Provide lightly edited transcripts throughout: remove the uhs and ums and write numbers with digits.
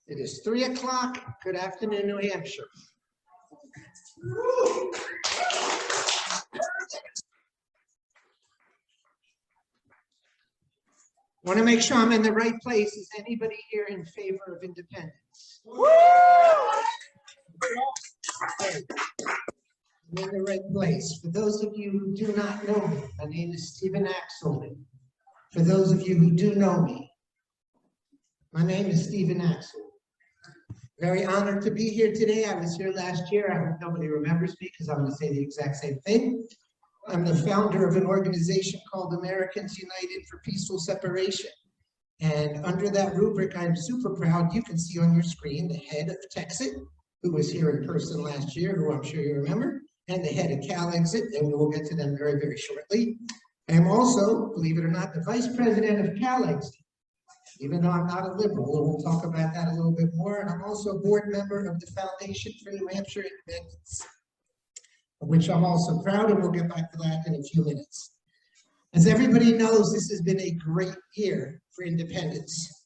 It is 3 o'clock. Good afternoon, New Hampshire. Want to make sure I'm in the right place. Is anybody here in favor of independence? I'm in the right place. For those of you who do not know me, my name is Stephen Axel. For those of you who do know me, my name is Stephen Axel. Very honored to be here today. I was here last year. I hope nobody remembers me because I'm going to say the exact same thing. I'm the founder of an organization called Americans United for Peaceful Separation. And under that rubric, I'm super proud. You can see on your screen the head of Texas, who was here in person last year, who I'm sure you remember, and the head of CalExit, and we will get to them very, very shortly. I'm also, believe it or not, the vice president of CalExit, even though I'm not a liberal. We'll talk about that a little bit more. And I'm also a board member of the Foundation for New Hampshire Independence, of which I'm also proud, and we'll get back to that in a few minutes. As everybody knows, this has been a great year for independence.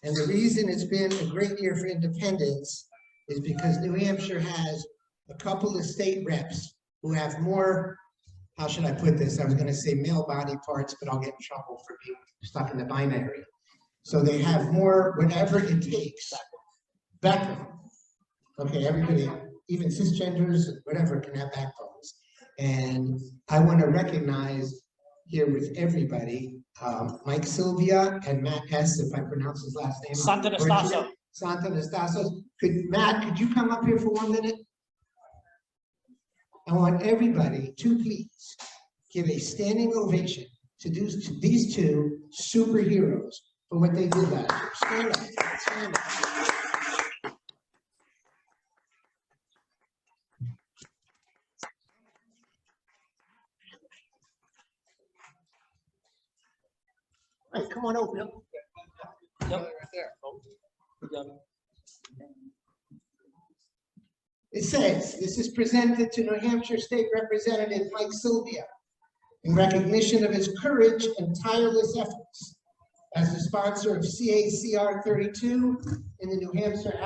And the reason it's been a great year for independence is because New Hampshire has a couple of state reps who have more, how should I put this? I was going to say male body parts, but I'll get in trouble for being stuck in the binary. So they have more, whatever it takes, backbone. Okay, everybody, even cisgenders, whatever, can have backbones. And I want to recognize here with everybody, Mike Sylvia and Matt S., if I pronounce his last name. Santanastasio. Matt, could you come up here for 1 minute? I want everybody to please give a standing ovation to these two superheroes for what they did last year. Stand up, stand up. All right, come on over. Yep. Right there. Yep. It says, this is presented to New Hampshire State Representative Mike Sylvia in recognition of his courage and tireless efforts as the sponsor of CACR 32 in the New Hampshire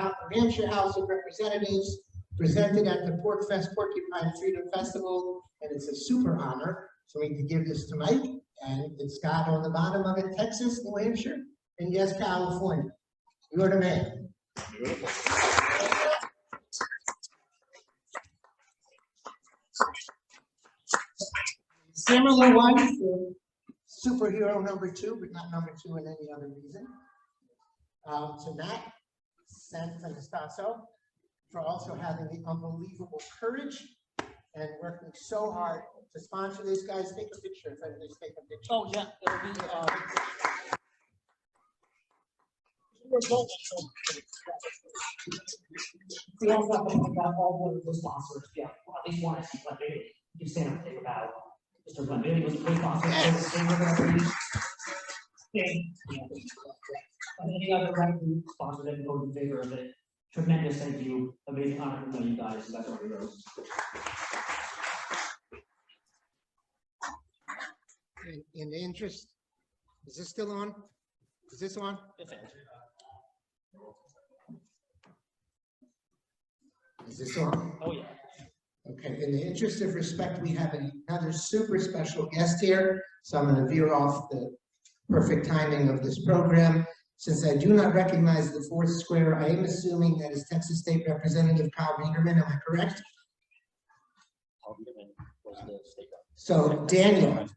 House of Representatives, presented at the PORCFEST Porcupine Freedom Festival, and it's a super honor for me to give this to Mike, and it's got on the bottom of it, Texas, New Hampshire, and yes, California. You're the man. Similar one for superhero number 2, but not number 2 in any other reason. To Matt Santanastasio for also having the unbelievable courage and working so hard to sponsor these guys. Take a picture if everybody's taking a picture. Oh yeah, it'll be we also have to think about all the sponsors. Yeah, well, at least one I think like you stand up and think about Mr. Glenn was a great sponsor. Yes. And any other revenue sponsor that voted in favor of it. Tremendous thank you. Amazing honor to know you guys. That's our heroes. In the interest, is this still on? Is this on? Is this on? oh yeah. Okay, in the interest of respect, we have another super special guest here, so I'm going to veer off the perfect timing of this program. Since I do not recognize the fourth square, I am assuming that is Texas State Representative Kyle Biederman. Am I correct? So, Daniel,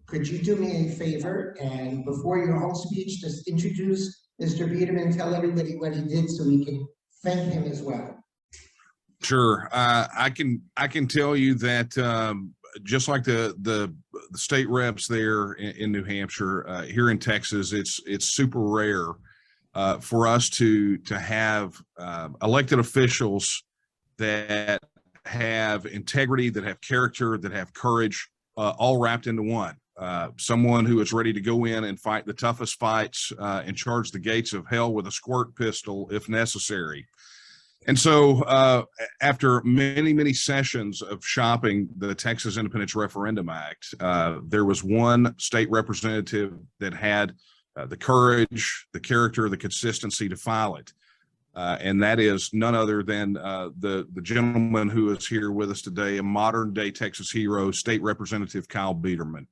could you do me a favor, and before your whole speech, just introduce Mr. Biederman, tell everybody what he did so we can thank him as well. Sure. I can tell you that just like the state reps there in New Hampshire, here in Texas, it's super rare for us to have elected officials that have integrity, that have character, that have courage, all wrapped into one. Someone who is ready to go in and fight the toughest fights and charge the gates of hell with a squirt pistol if necessary. And so after many sessions of shopping the Texas Independence Referendum Act, there was one state representative that had the courage, the character, the consistency to file it. And that is none other than the gentleman who is here with us today, a modern day Texas hero, State Representative Kyle Biederman.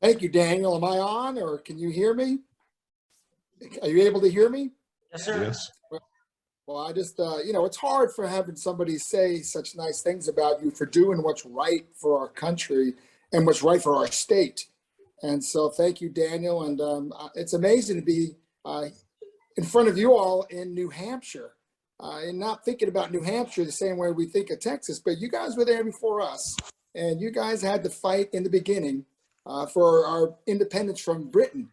Thank you, Daniel. Am I on, or can you hear me? Are you able to hear me? Yes, sir. Yes. Well, I just, it's hard for having somebody say such nice things about you for doing what's right for our country and what's right for our state. And so thank you, Daniel. And it's amazing to be in front of you all in New Hampshire and not thinking about New Hampshire the same way we think of Texas, but you guys were there before us. And you guys had to fight in the beginning for our independence from Britain.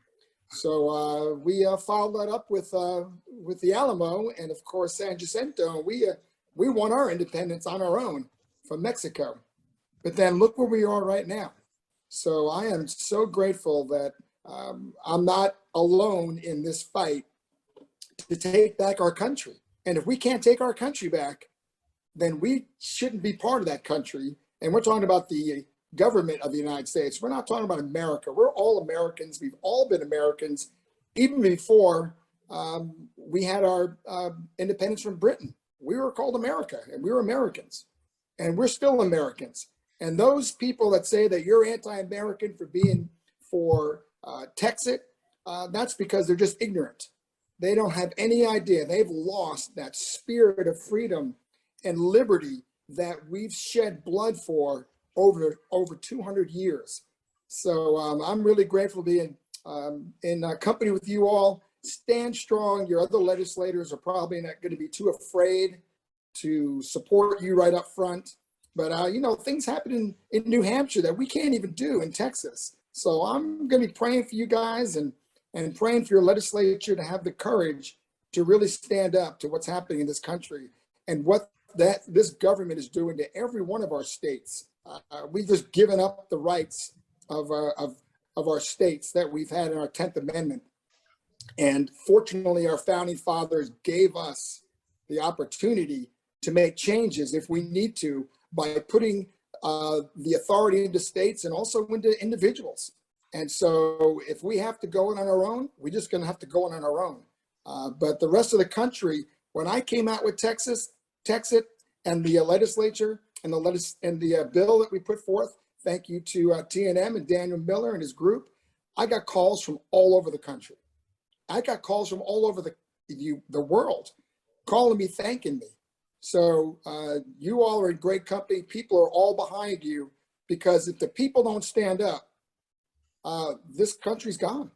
So we followed that up with the Alamo and, of course, San Jacinto. We won our independence on our own from Mexico. But then look where we are right now. So I am so grateful that I'm not alone in this fight to take back our country. And if we can't take our country back, then we shouldn't be part of that country. And we're talking about the government of the United States. We're not talking about America. We're all Americans. We've all been Americans, even before we had our independence from Britain. We were called America, and we were Americans, and we're still Americans. And those people that say that you're anti-American for being for Texas, that's because they're just ignorant. They don't have any idea. They've lost that spirit of freedom and liberty that we've shed blood for over 200 years. So I'm really grateful to be in company with you all. Stand strong. Your other legislators are probably not going to be too afraid to support you right up front. But, things happen in New Hampshire that we can't even do in Texas. So I'm going to be praying for you guys and praying for your legislature to have the courage to really stand up to what's happening in this country and what this government is doing to every one of our states. We've just given up the rights of our states that we've had in our 10th Amendment. And fortunately, our founding fathers gave us the opportunity to make changes if we need to by putting the authority into states and also into individuals. And so if we have to go in on our own, we're just going to have to go in on our own. But the rest of the country, when I came out with Texas and the legislature and the bill that we put forth, thank you to TNM and Daniel Miller and his group, I got calls from all over the country. I got calls from all over the world calling me, thanking me. So you all are in great company. People are all behind you, because if the people don't stand up, this country's gone,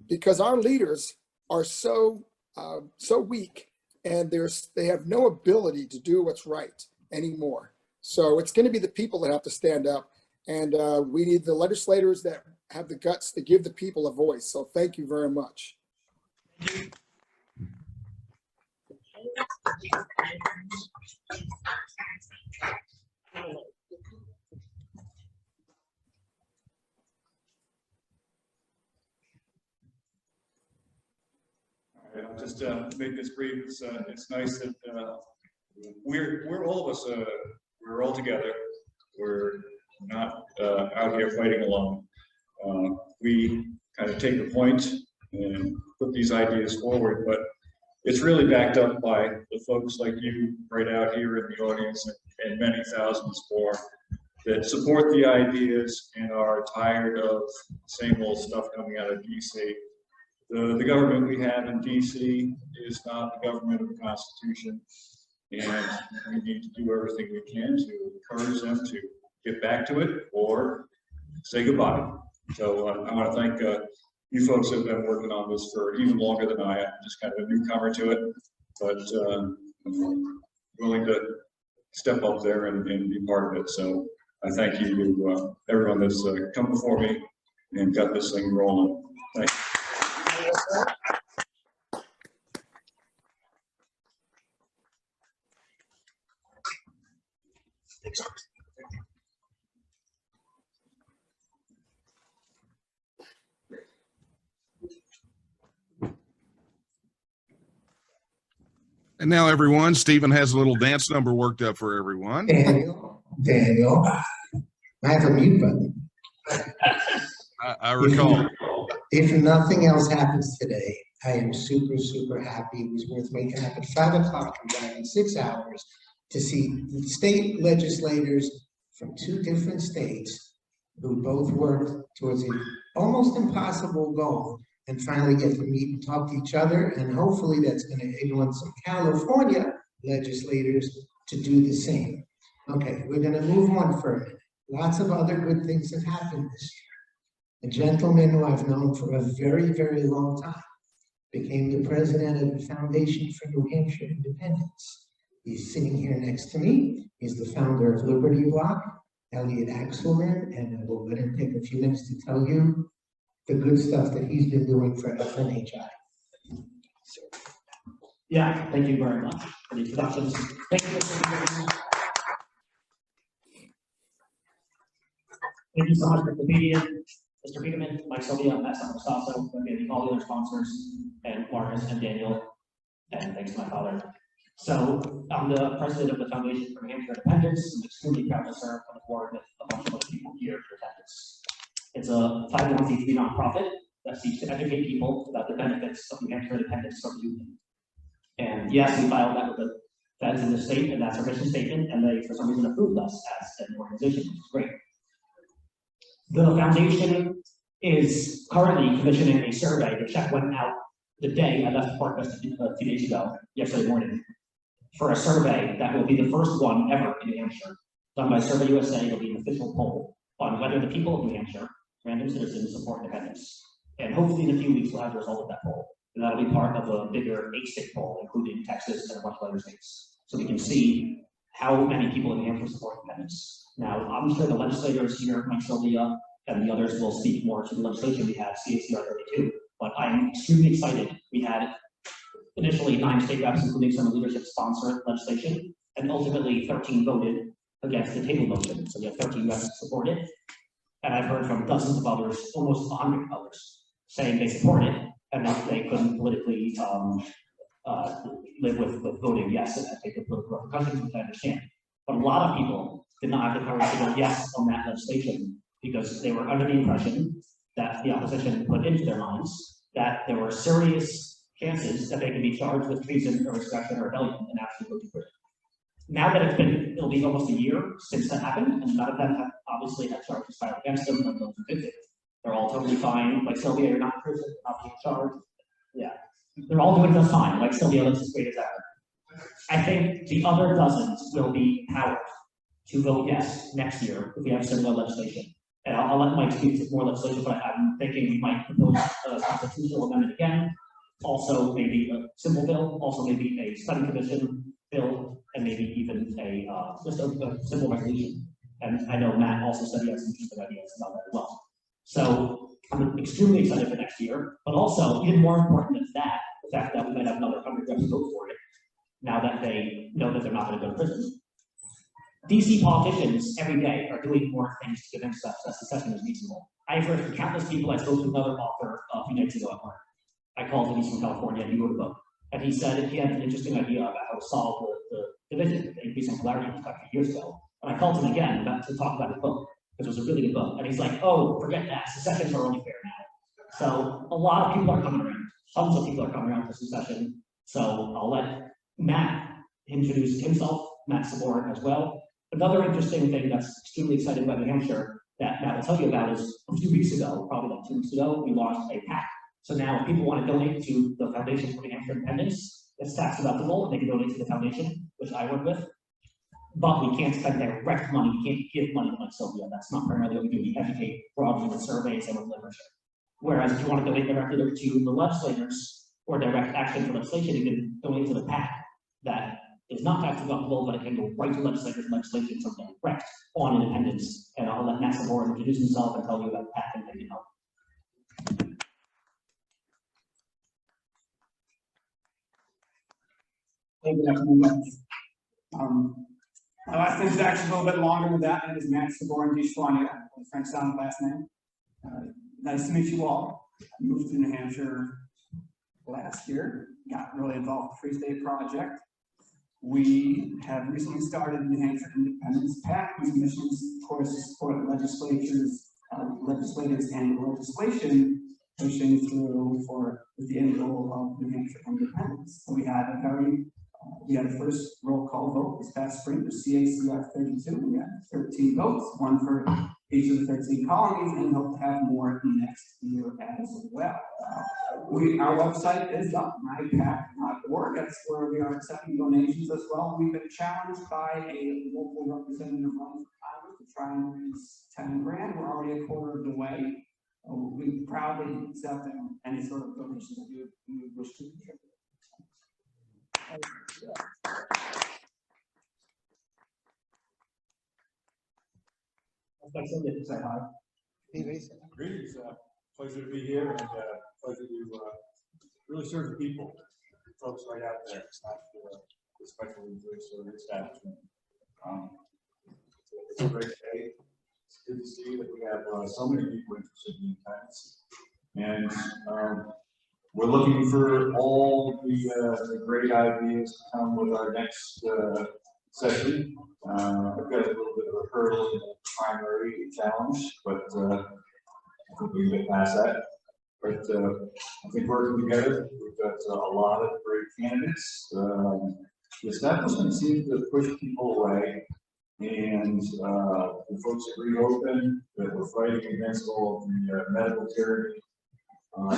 because our leaders are so weak, and they have no ability to do what's right anymore. So it's going to be the people that have to stand up, and we need the legislators that have the guts to give the people a voice. So thank you very much. I'll just make this brief. It's nice that we're all of us. We're all together. We're not out here fighting alone. We kind of take the point and put these ideas forward, but it's really backed up by the folks like you right out here in the audience, and many thousands more that support the ideas and are tired of same old stuff coming out of DC. The government we have in DC is not the government of the Constitution, and we need to do everything we can to encourage them to get back to it or say goodbye. So I want to thank you folks that have been working on this for even longer than I am. I'm just kind of a newcomer to it, but I'm willing to step up there and be part of it. So I thank you to everyone that's come before me and got this thing rolling. Thank you. And now, everyone, Stephen has a little dance number worked up for everyone. Daniel, I have a mute button. I recall. If nothing else happens today, I am super, super happy. It was worth waking up at 5 o'clock and driving 6 hours to see the state legislators from 2 different states who both worked towards an almost impossible goal and finally get to meet and talk to each other. And hopefully that's going to influence some California legislators to do the same. Okay, we're going to move on for a minute. Lots of other good things have happened this year. A gentleman who I've known for a very, very long time became the president of the Foundation for New Hampshire Independence. He's sitting here next to me. He's the founder of Liberty Block, Axel, and I will let him take a few minutes to tell you the good stuff that he's been doing for FNHI. Yeah, thank you very much for the introductions. Thank you. Thank you so much for the media, Mr. Peterman, Mike Sylvia, Matt Sasso, and all the other sponsors, and Marcus and Daniel, and thanks to my father. So I'm the president of the Foundation for New Hampshire Independence. I'm extremely proud to serve on the board with a bunch of other people here for attendance. It's a 501c3 nonprofit that seeks to educate people about the benefits of New Hampshire independence from the Union. And yes, we filed that with the feds in the state, and that's our mission statement, and they, for some reason, approved us as an organization, which is great. The foundation is currently commissioning a survey. The check went out the day I left PORCFEST a few days ago, yesterday morning, for a survey that will be the first one ever in New Hampshire, done by Survey USA. It'll be an official poll on whether the people of New Hampshire, random citizens, support independence. And hopefully in a few weeks we'll have the result of that poll. And that'll be part of a bigger 8-state poll, including Texas and a bunch of other states. So we can see how many people in New Hampshire support independence. Now, I'm sure the legislators here, Mike Sylvia, and the others will speak more to the legislation we have, CACR 32. But I'm extremely excited. We had initially 9 state reps, including some leadership sponsor legislation, and ultimately 13 voted against the table motion. So we have 13 reps support it. And I've heard from dozens of others, almost 100 others, saying they support it and that they couldn't politically live with voting yes and take the political repercussions, which I understand. But a lot of people did not have the courage to vote yes on that legislation because they were under the impression that the opposition put into their minds that there were serious chances that they could be charged with treason or insurrection or rebellion and actually go to prison. Now that it'll be almost a year since that happened, and none of them have obviously had charges filed against them, none of those convicted. They're all totally fine. Like Sylvia, you're not in prison, you're not being charged. Yeah, they're all doing just fine. Like Sylvia looks as great as ever. I think the other dozens will be empowered to vote yes next year if we have similar legislation. And I'll let Mike speak to more legislation, but I'm thinking we might propose a constitutional amendment again. Also, maybe a simple bill, also maybe a study commission bill, and maybe even a just a simple resolution. And I know Matt also said he has some interesting ideas about that as well. So I'm extremely excited for next year, but also even more important than that, the fact that we might have another 100 reps vote for it now that they know that they're not going to go to prison. DC politicians every day are doing more things to convince us that secession is reasonable. I've heard from countless people. I spoke to another author a few nights ago at work. I called him, he's from California, and he wrote a book. And he said he had an interesting idea about how to solve the division, the increasing polarity in the country years ago. And I called him again to talk about his book, because it was a really good book. And he's like, oh, forget that, secessions are only fair now. So a lot of people are coming around. Tons of people are coming around for secession. So I'll let Matt introduce himself, Matt Sabor as well. Another interesting thing that's extremely exciting about New Hampshire that Matt will tell you about is a few weeks ago, probably like 2 weeks ago, we launched a PAC. So now if people want to donate to the Foundation for New Hampshire Independence, it's tax deductible, and they can donate to the foundation, which I work with. But we can't spend direct money, we can't give money like Sylvia. That's not primarily what we do. We educate broadly with surveys and with literature. Whereas if you want to donate directly to the legislators or direct action for legislation, you can donate to the PAC that is not tax deductible, but it can go right to legislators and legislation, so direct on independence. And I'll let Matt Sabor introduce himself and tell you about the PAC and how you help. Thank you, everyone. My last name is actually a little bit longer than that. It is Matt Sabor and Dishwania, the French sound last name. Nice to meet you all. I moved to New Hampshire last year, got really involved with the Free State Project. We have recently started the New Hampshire Independence PAC, whose mission is, of course, to support legislatures legislators and legislation pushing through for the end goal of New Hampshire independence. So we had a first roll call vote this past spring for CACF 32. We had 13 votes, one for each of the 13 colonies, and hope to have more next year as well. Our website is up, mypac.org. That's where we are accepting donations as well. We've been challenged by a local representative running for Congress to try and raise 10 grand. We're already a quarter of the way. We proudly accept any sort of donations that you wish to contribute. Say hi. Greetings, pleasure to be here and pleasure to really serve the people, folks right out there. It's not especially sort of establishment. It's a great day. It's good to see that we have so many people interested in independence, and we're looking for all the great ideas to come with our next session. I've got a little bit of a hurdle in the primary challenge, but I think we can get past that. But I think working together, we've got a lot of great candidates. The establishment seems to push people away, and the folks at Reopen that were fighting against all of the medical tyranny,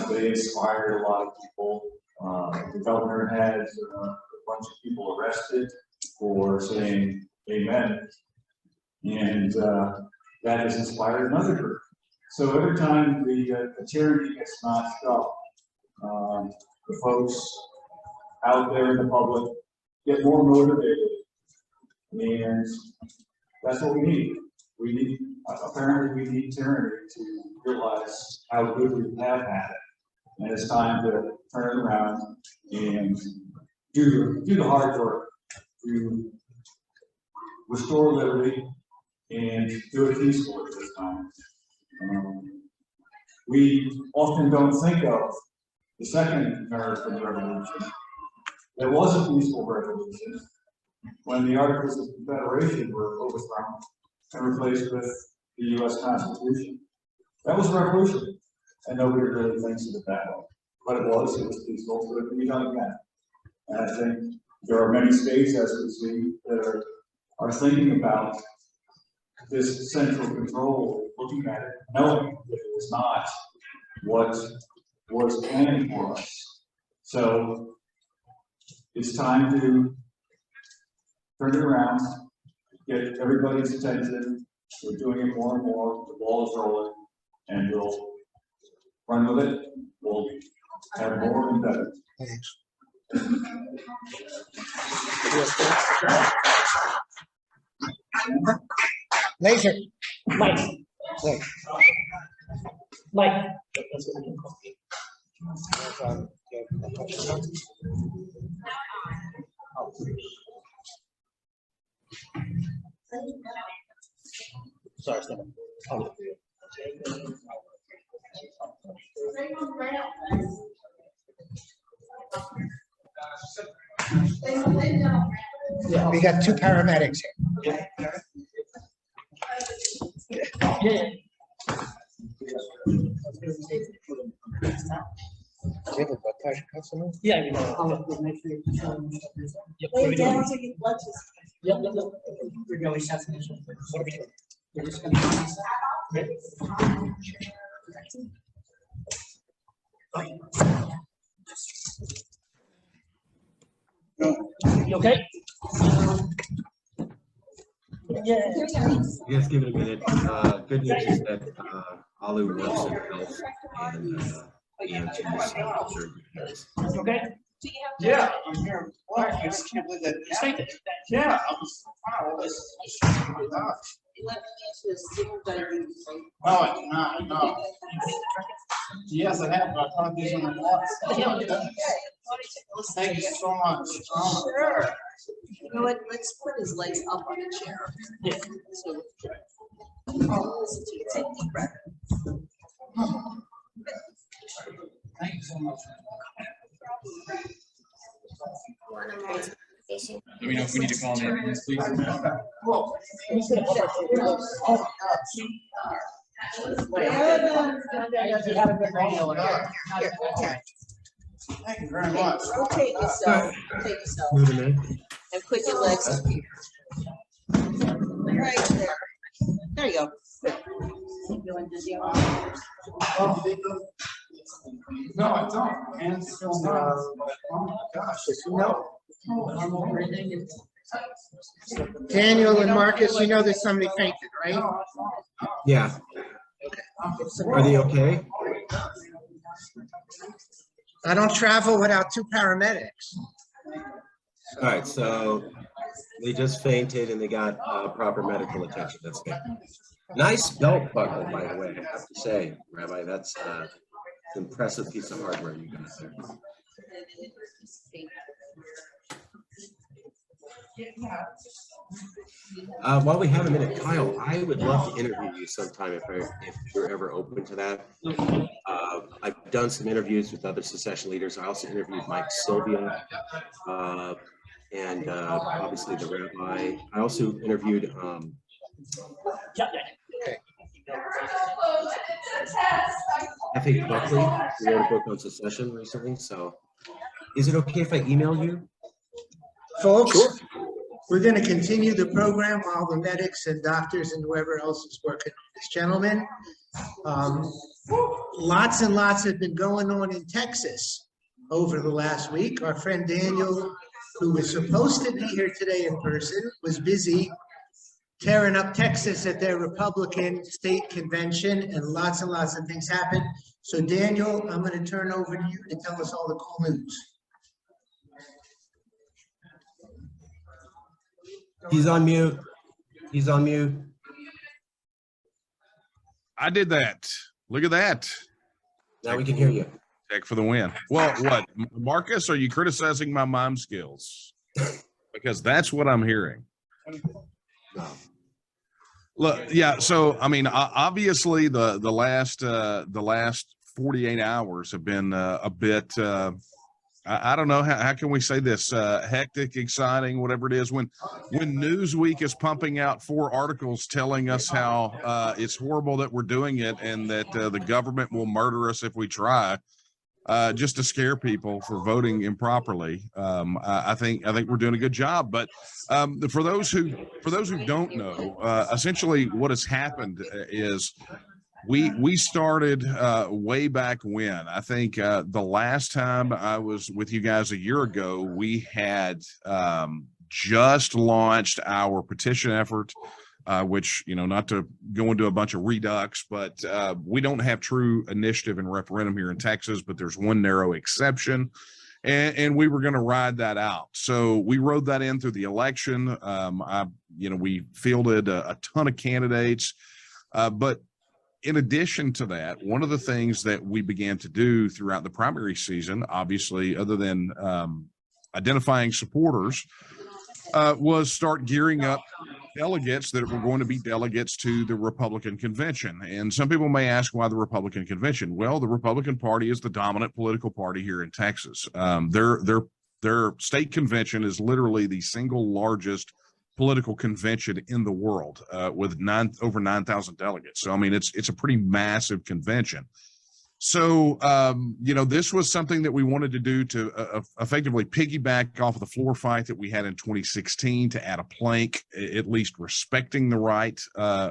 they inspired a lot of people. The governor had a bunch of people arrested for saying amen, and that has inspired another group. So every time the tyranny gets notched up, the folks out there in the public get more motivated, and that's what we need. Apparently we need tyranny to realize how good we have had it, and it's time to turn it around and do the hard work to restore liberty and do it peacefully this time. We often don't think of the Second American Revolution. There was a peaceful revolution when the Articles of Confederation were overthrown and replaced with the U.S. Constitution. That was a revolution, and nobody really thinks of it that way. But it was peaceful, so it can be done again. And I think there are many states, as we see, that are thinking about this central control, looking at it, knowing that it is not what was planned for us. So it's time to turn it around, get everybody's attention. We're doing it more and more. The ball is rolling, and we'll run with it. We'll have more and better. Thanks. Laser. Mike. Click. Mike. Sorry, Stephen. Yeah, we got two paramedics here. Yeah. Do you have a blood pressure customer? Yeah, you know. Yep, what are we doing? Yep. We're going to shots initial. What are we doing? We're just going to You okay? Yeah. Yes, give it a minute. Good news is that Alu works in health and EMTs. Okay. Yeah, I'm here. Well, I just can't believe that. Yeah, I was. Wow, this. No, I do not. No. Yes, I have. But I thought these on the lots. Thank you so much. Sure. You know what? Let's put his legs up on the chair. Yeah. So, listen to you. Take a deep breath. Thank you so much. Let me know if we need to call an ambulance, please. Thank you very much. Rotate yourself, rotate yourself, Moving in. and put your legs up here. Right there. There you go. Good. You want to do the arm? No, I don't. My hands are still not. Oh my gosh. No. Daniel and Marcus, you know that somebody fainted, right? Yeah. Are they okay? I don't travel without 2 paramedics. All right, so they just fainted and they got proper medical attention. That's good. Nice belt buckle, by the way, I have to say, Rabbi. That's an impressive piece of hardware you got there. While we have a minute, Kyle, I would love to interview you sometime if you're ever open to that. I've done some interviews with other secession leaders. I also interviewed Mike Sylvia and obviously the rabbi. I also interviewed F.A. Buckley, who wrote a book on secession recently. So is it okay if I email you? Folks, we're going to continue the program while the medics and doctors and whoever else is working on this gentleman. Lots and lots have been going on in Texas over the last week. Our friend Daniel, who was supposed to be here today in person, was busy tearing up Texas at their Republican state convention, and lots of things happened. So Daniel, I'm going to turn over to you to tell us all the cool news. He's on mute. He's on mute. I did that. Look at that. Now we can hear you. Check for the win. Well, what, Marcus, are you criticizing my mime skills? Because that's what I'm hearing. No. Look, yeah. So, I mean, obviously the last 48 hours have been a bit, I don't know, how can we say this, hectic, exciting, whatever it is. When Newsweek is pumping out 4 articles telling us how it's horrible that we're doing it and that the government will murder us if we try, just to scare people for voting improperly. I think we're doing a good job. But for those who don't know, essentially what has happened is we started way back when. I think the last time I was with you guys a year ago, we had just launched our petition effort, which, you know, not to go into a bunch of redux, but we don't have true initiative and referendum here in Texas, but there's one narrow exception. And we were going to ride that out. So we rode that in through the election. We fielded a ton of candidates, but in addition to that, one of the things that we began to do throughout the primary season, obviously, other than identifying supporters, was start gearing up delegates that were going to be delegates to the Republican convention. And some people may ask why the Republican convention. Well, the Republican Party is the dominant political party here in Texas. Their state convention is literally the single largest political convention in the world, with over 9,000 delegates. So, I mean, it's a pretty massive convention. So, this was something that we wanted to do to effectively piggyback off of the floor fight that we had in 2016 to add a plank, at least respecting the right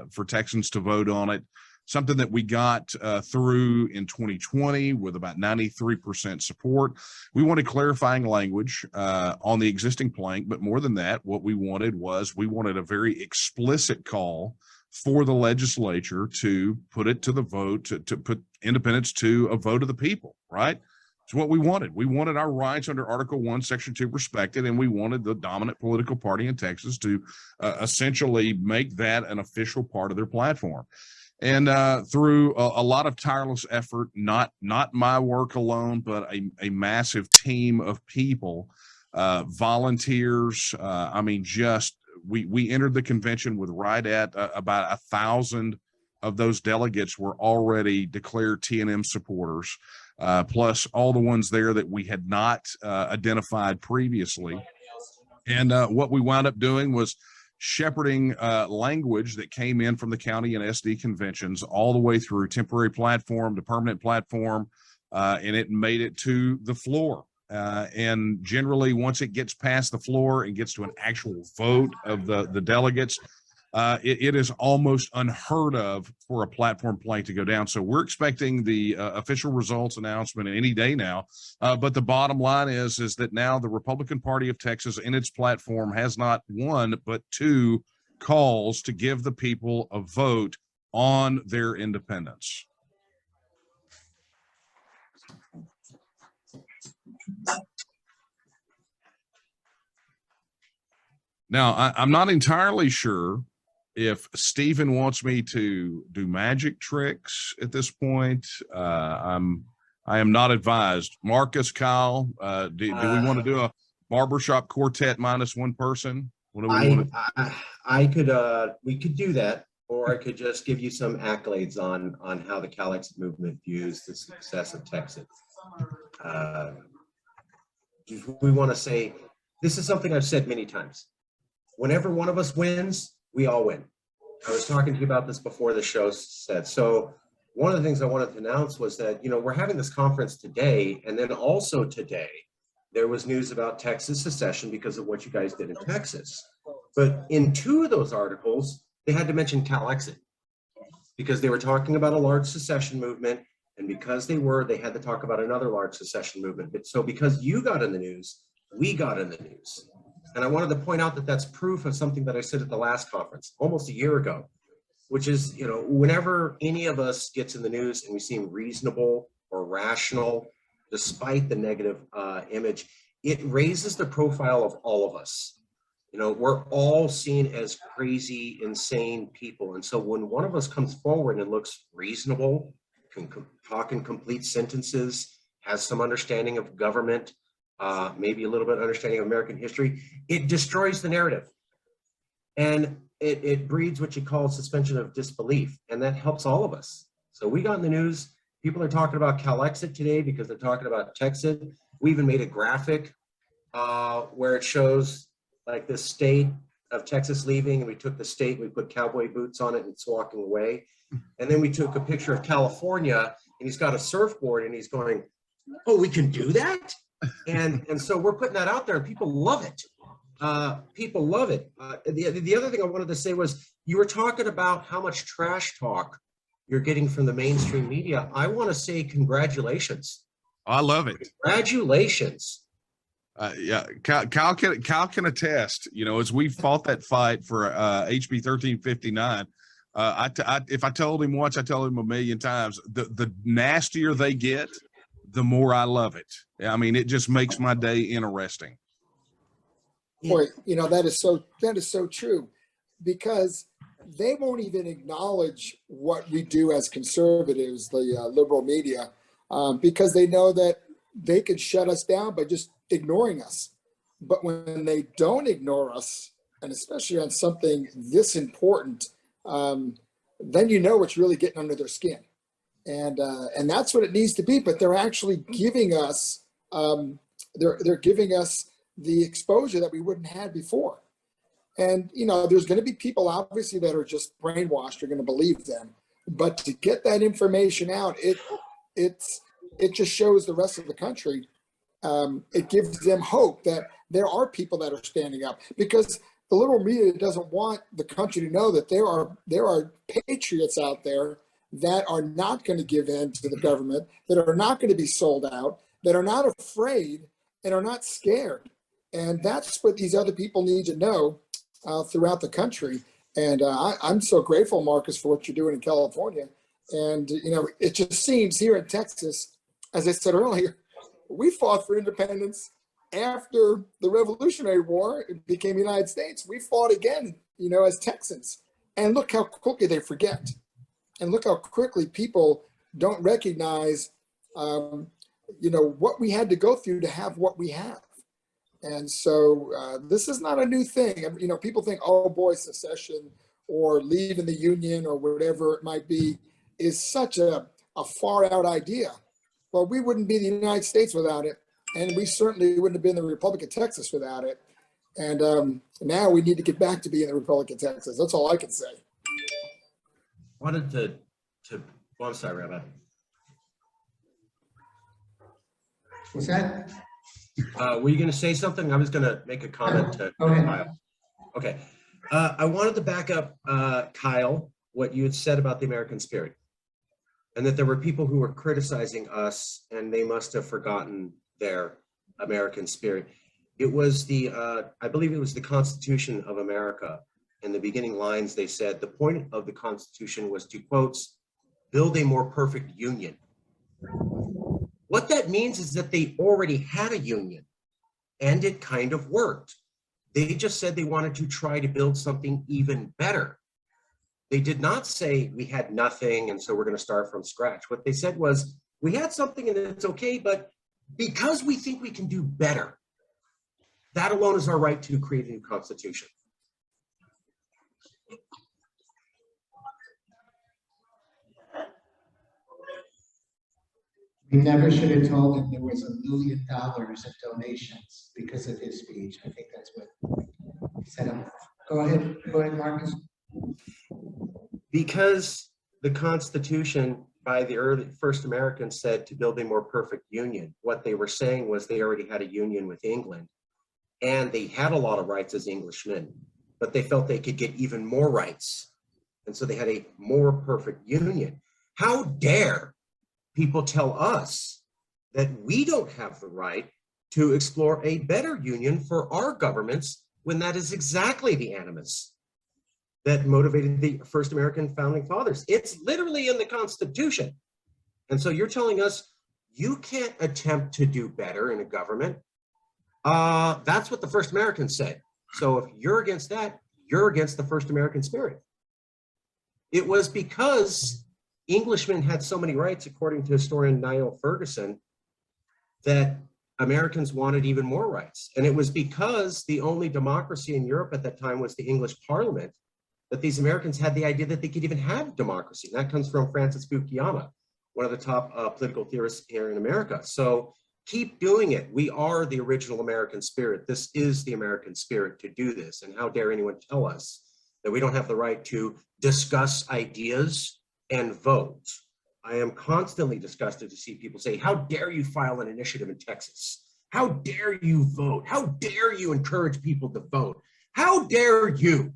for Texans to vote on it. Something that we got through in 2020 with about 93% support. We wanted clarifying language on the existing plank, but more than that, what we wanted a very explicit call for the legislature to put it to the vote, to put independence to a vote of the people, right? It's what we wanted. We wanted our rights under Article 1, Section 2 respected, and we wanted the dominant political party in Texas to essentially make that an official part of their platform. And through a lot of tireless effort, not my work alone, but a massive team of people, volunteers. We entered the convention with right at about 1,000 of those delegates were already declared TNM supporters, plus all the ones there that we had not identified previously. And what we wound up doing was shepherding language that came in from the county and SD conventions all the way through temporary platform to permanent platform, and it made it to the floor. And generally, once it gets past the floor and gets to an actual vote of the delegates, it is almost unheard of for a platform plank to go down. So we're expecting the official results announcement any day now. But the bottom line is that now the Republican Party of Texas in its platform has not one, but two calls to give the people a vote on their independence. Now, I'm not entirely sure if Stephen wants me to do magic tricks at this point. I am not advised. Marcus, Kyle, do we want to do a barbershop quartet minus one person? What do we want to? I could, we could do that, or I could just give you some accolades on how the Cal Exit movement views the success of Texas. We want to say, this is something I've said many times. Whenever one of us wins, we all win. I was talking to you about this before the show said. So one of the things I wanted to announce was that, you know, we're having this conference today, and then also today, there was news about Texas secession because of what you guys did in Texas. But in two of those articles, they had to mention Cal Exit because they were talking about a large secession movement, and because they had to talk about another large secession movement. But so because you got in the news, we got in the news. And I wanted to point out that that's proof of something that I said at the last conference almost a year ago, which is, you know, whenever any of us gets in the news and we seem reasonable or rational, despite the negative image, it raises the profile of all of us. You know, we're all seen as crazy, insane people. And so when one of us comes forward and looks reasonable, can talk in complete sentences, has some understanding of government, maybe a little bit of understanding of American history, it destroys the narrative. And it breeds what you call suspension of disbelief. And that helps all of us. So we got in the news. People are talking about Cal Exit today because they're talking about Texas. We even made a graphic where it shows like the state of Texas leaving, and we took the state, we put cowboy boots on it, and it's walking away. And then we took a picture of California, and he's got a surfboard, and he's going, "Oh, we can do that?" And so we're putting that out there, and people love it. People love it. The other thing I wanted to say was, you were talking about how much trash talk you're getting from the mainstream media. I want to say congratulations. I love it. Congratulations. Yeah, Kyle can attest. You know, as we fought that fight for HB 1359, if I told him once, I told him a million times. The nastier they get, the more I love it. I mean, it just makes my day interesting. Boy, you know, that is so true, because they won't even acknowledge what we do as conservatives, the liberal media, because they know that they could shut us down by just ignoring us. But when they don't ignore us, and especially on something this important, then you know it's really getting under their skin. And that's what it needs to be. But they're actually giving us, they're giving us the exposure that we wouldn't have before. And, you know, there's going to be people obviously that are just brainwashed, are going to believe them. But to get that information out, it just shows the rest of the country. It gives them hope that there are people that are standing up, because the liberal media doesn't want the country to know that there are patriots out there that are not going to give in to the government, that are not going to be sold out, that are not afraid and are not scared. And that's what these other people need to know throughout the country. And I'm so grateful, Marcus, for what you're doing in California. And, you know, it just seems here in Texas, as I said earlier, we fought for independence after the Revolutionary War. It became the United States. We fought again, you know, as Texans. And look how quickly they forget. And look how quickly people don't recognize, you know, what we had to go through to have what we have. And so this is not a new thing. You know, people think, oh boy, secession or leaving the Union or whatever it might be is such a far out idea. Well, we wouldn't be the United States without it. And we certainly wouldn't have been the Republic of Texas without it. And now we need to get back to being the Republic of Texas. That's all I can say. Wanted to well, I'm sorry, Rabbi. Was that? Were you going to say something? I was going to make a comment to Go ahead. Kyle. Okay. I wanted to back up, Kyle, what you had said about the American spirit, and that there were people who were criticizing us and they must have forgotten their American spirit. It was I believe it was the Constitution of America. In the beginning lines, they said the point of the Constitution was to, quotes, build a more perfect union. What that means is that they already had a union and it kind of worked. They just said they wanted to try to build something even better. They did not say we had nothing and so we're going to start from scratch. What they said was we had something and it's okay, but because we think we can do better, that alone is our right to create a new constitution. We never should have told him there was $1 million in donations because of his speech. I think that's what he said. Go ahead, Marcus. Because the Constitution by the first Americans said to build a more perfect union, what they were saying was they already had a union with England and they had a lot of rights as Englishmen, but they felt they could get even more rights. And so they had a more perfect union. How dare people tell us that we don't have the right to explore a better union for our governments when that is exactly the animus that motivated the first American founding fathers. It's literally in the Constitution. And so you're telling us you can't attempt to do better in a government. That's what the first Americans said. So if you're against that, you're against the first American spirit. It was because Englishmen had so many rights, according to historian Niall Ferguson, that Americans wanted even more rights. And it was because the only democracy in Europe at that time was the English Parliament that these Americans had the idea that they could even have democracy. And that comes from Francis Fukuyama, one of the top political theorists here in America. So keep doing it. We are the original American spirit. This is the American spirit to do this. And how dare anyone tell us that we don't have the right to discuss ideas and vote. I am constantly disgusted to see people say, how dare you file an initiative in Texas? How dare you vote? How dare you encourage people to vote? How dare you?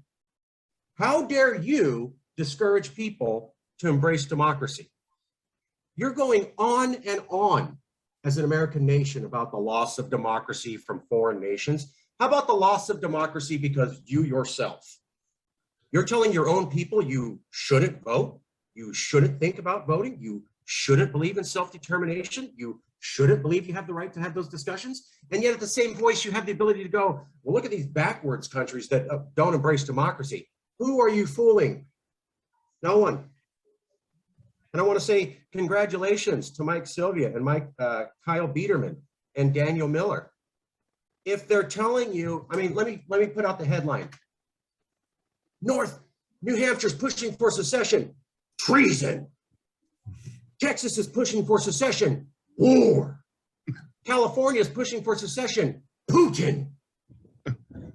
How dare you discourage people to embrace democracy? You're going on and on as an American nation about the loss of democracy from foreign nations. How about the loss of democracy because you yourself? You're telling your own people you shouldn't vote? You shouldn't think about voting. You shouldn't believe in self-determination. You shouldn't believe you have the right to have those discussions. And yet at the same voice, you have the ability to go, well, look at these backwards countries that don't embrace democracy. Who are you fooling? No one. And I want to say congratulations to Mike Sylvia and Kyle Biederman and Daniel Miller. If they're telling you, I mean, let me put out the headline. New Hampshire's pushing for secession. Treason. Texas is pushing for secession. War. California is pushing for secession. Putin.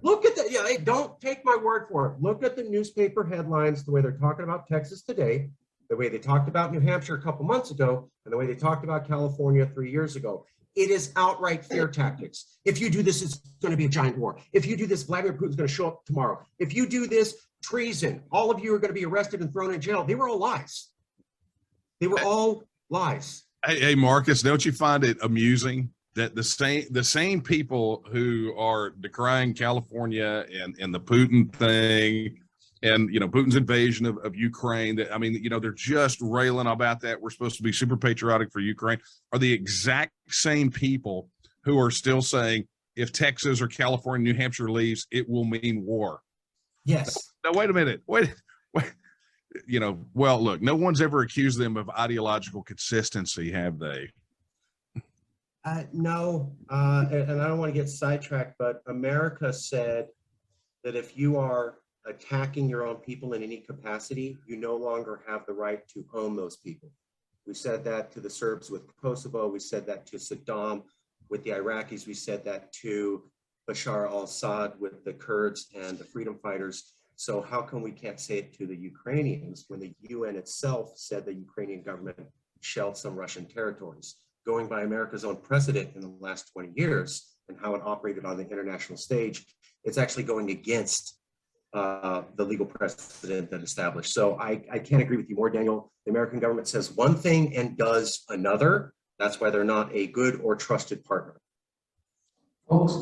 Look at that. Yeah, hey, don't take my word for it. Look at the newspaper headlines, the way they're talking about Texas today, the way they talked about New Hampshire a couple months ago, and the way they talked about California 3 years ago. It is outright fear tactics. If you do this, it's going to be a giant war. If you do this, Vladimir Putin's going to show up tomorrow. If you do this, treason. All of you are going to be arrested and thrown in jail. They were all lies. They were all lies. Hey, Marcus, don't you find it amusing that the same people who are decrying California and the Putin thing and, you know, Putin's invasion of Ukraine, that, I mean, you know, they're just railing about that. We're supposed to be super patriotic for Ukraine, are the exact same people who are still saying if Texas or California, New Hampshire leaves, it will mean war. Yes. Now, wait a minute. Wait. You know, well, look, no one's ever accused them of ideological consistency, have they? No, and I don't want to get sidetracked, but America said that if you are attacking your own people in any capacity, you no longer have the right to own those people. We said that to the Serbs with Kosovo. We said that to Saddam with the Iraqis. We said that to Bashar al-Assad with the Kurds and the freedom fighters. So how come we can't say it to the Ukrainians when the UN itself said the Ukrainian government shelled some Russian territories? Going by America's own precedent in the last 20 years and how it operated on the international stage, it's actually going against the legal precedent that established. So I can't agree with you more, Daniel. The American government says one thing and does another. That's why they're not a good or trusted partner. Folks,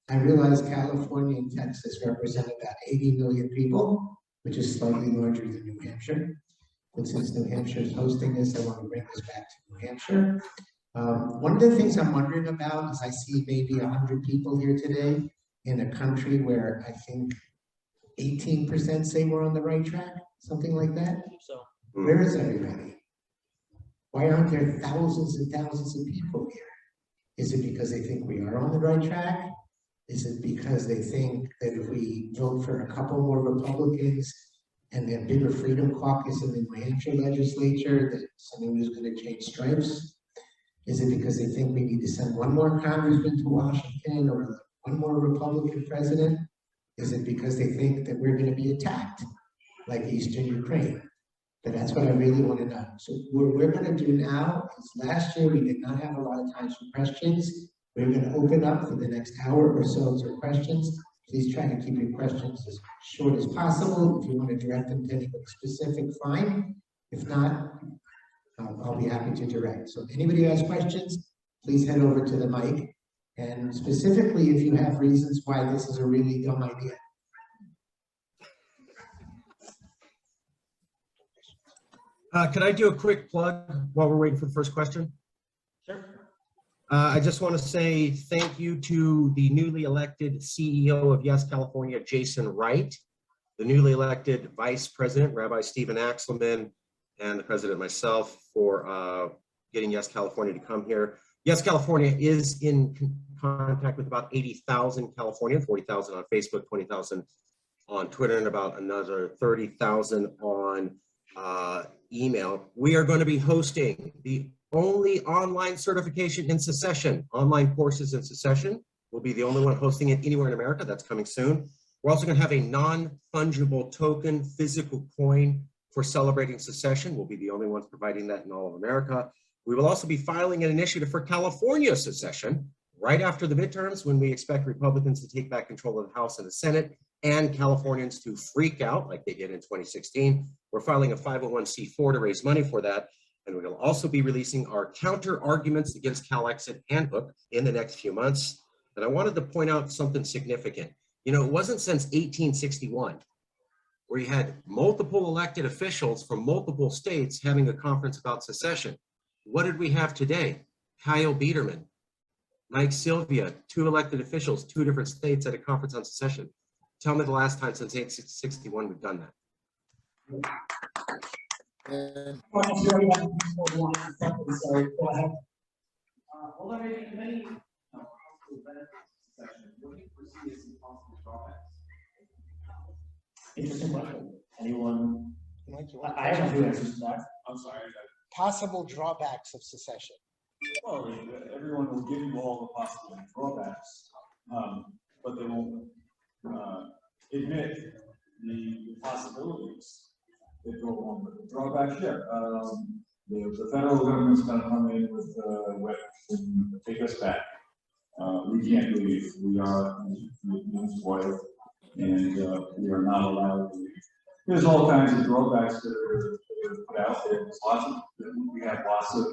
I realize California and Texas represent about 80 million people, which is slightly larger than New Hampshire. But since New Hampshire is hosting this, I want to bring this back to New Hampshire. One of the things I'm wondering about is I see maybe 100 people here today in a country where I think 18% say we're on the right track, something like that. So Where is everybody? Why aren't there thousands and thousands of people here? Is it because they think we are on the right track? Is it because they think that if we vote for a couple more Republicans and a bigger freedom caucus in the New Hampshire legislature, that something is going to change stripes? Is it because they think we need to send one more congressman to Washington or one more Republican president? Is it because they think that we're going to be attacked like Eastern Ukraine? But that's what I really want to know. So what we're going to do now is last year we did not have a lot of time for questions. We're going to open up for the next hour or so to questions. Please try to keep your questions as short as possible. If you want to direct them to anything specific, fine. If not, I'll be happy to direct. So if anybody has questions, please head over to the mic. And specifically, if you have reasons why this is a really dumb idea. Could I do a quick plug while we're waiting for the first question? sure. I just want to say thank you to the newly elected CEO of Yes California, Jason Wright, the newly elected Vice President, Rabbi Stephen Axelman, and the President myself for getting Yes California to come here. Yes California is in contact with about 80,000 Californians, 40,000 on Facebook, 20,000 on Twitter, and about another 30,000 on email. We are going to be hosting the only online certification in secession, online courses in secession. We'll be the only one hosting it anywhere in America. That's coming soon. We're also going to have a non-fungible token physical coin for celebrating secession. We'll be the only ones providing that in all of America. We will also be filing an initiative for California secession right after the midterms, when we expect Republicans to take back control of the House and the Senate and Californians to freak out like they did in 2016. We're filing a 501c4 to raise money for that. And we'll also be releasing our counter arguments against CalExit handbook in the next few months. And I wanted to point out something significant. You know, it wasn't since 1861 where you had multiple elected officials from multiple states having a conference about secession. What did we have today? Kyle Biederman, Mike Sylvia, 2 elected officials, 2 different states at a conference on secession. Tell me the last time since 1861 we've done that. And Well, you already have people who want to step in, so go ahead. Well, there may be many possible benefits to secession. What do you foresee as some possible drawbacks? Interesting question. Anyone? I have a few answers to that. I'm sorry. possible drawbacks of secession. Well, everyone will give you all the possible drawbacks, but they won't admit the possibilities that go along with the drawbacks. Yeah, the federal government's going to come in with weapons and take us back. We can't leave. We are Vietnam's wife, and we are not allowed to leave. There's all kinds of drawbacks that are put out there. We have lots of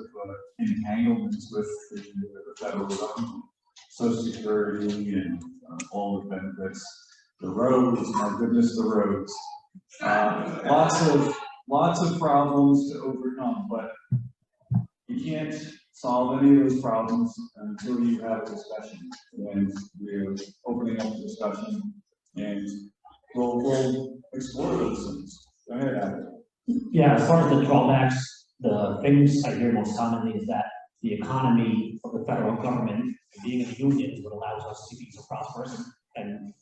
entanglements with the federal government, Social Security, and all the benefits. The roads, my goodness, the roads. Lots of problems to overcome, but you can't solve any of those problems until you have a discussion. And we're opening up the discussion, and we'll explore those things. Go ahead, Adam. Yeah, as far as the drawbacks, the things I hear most commonly is that the economy of the federal government, being in a union, is what allows us to be so prosperous. And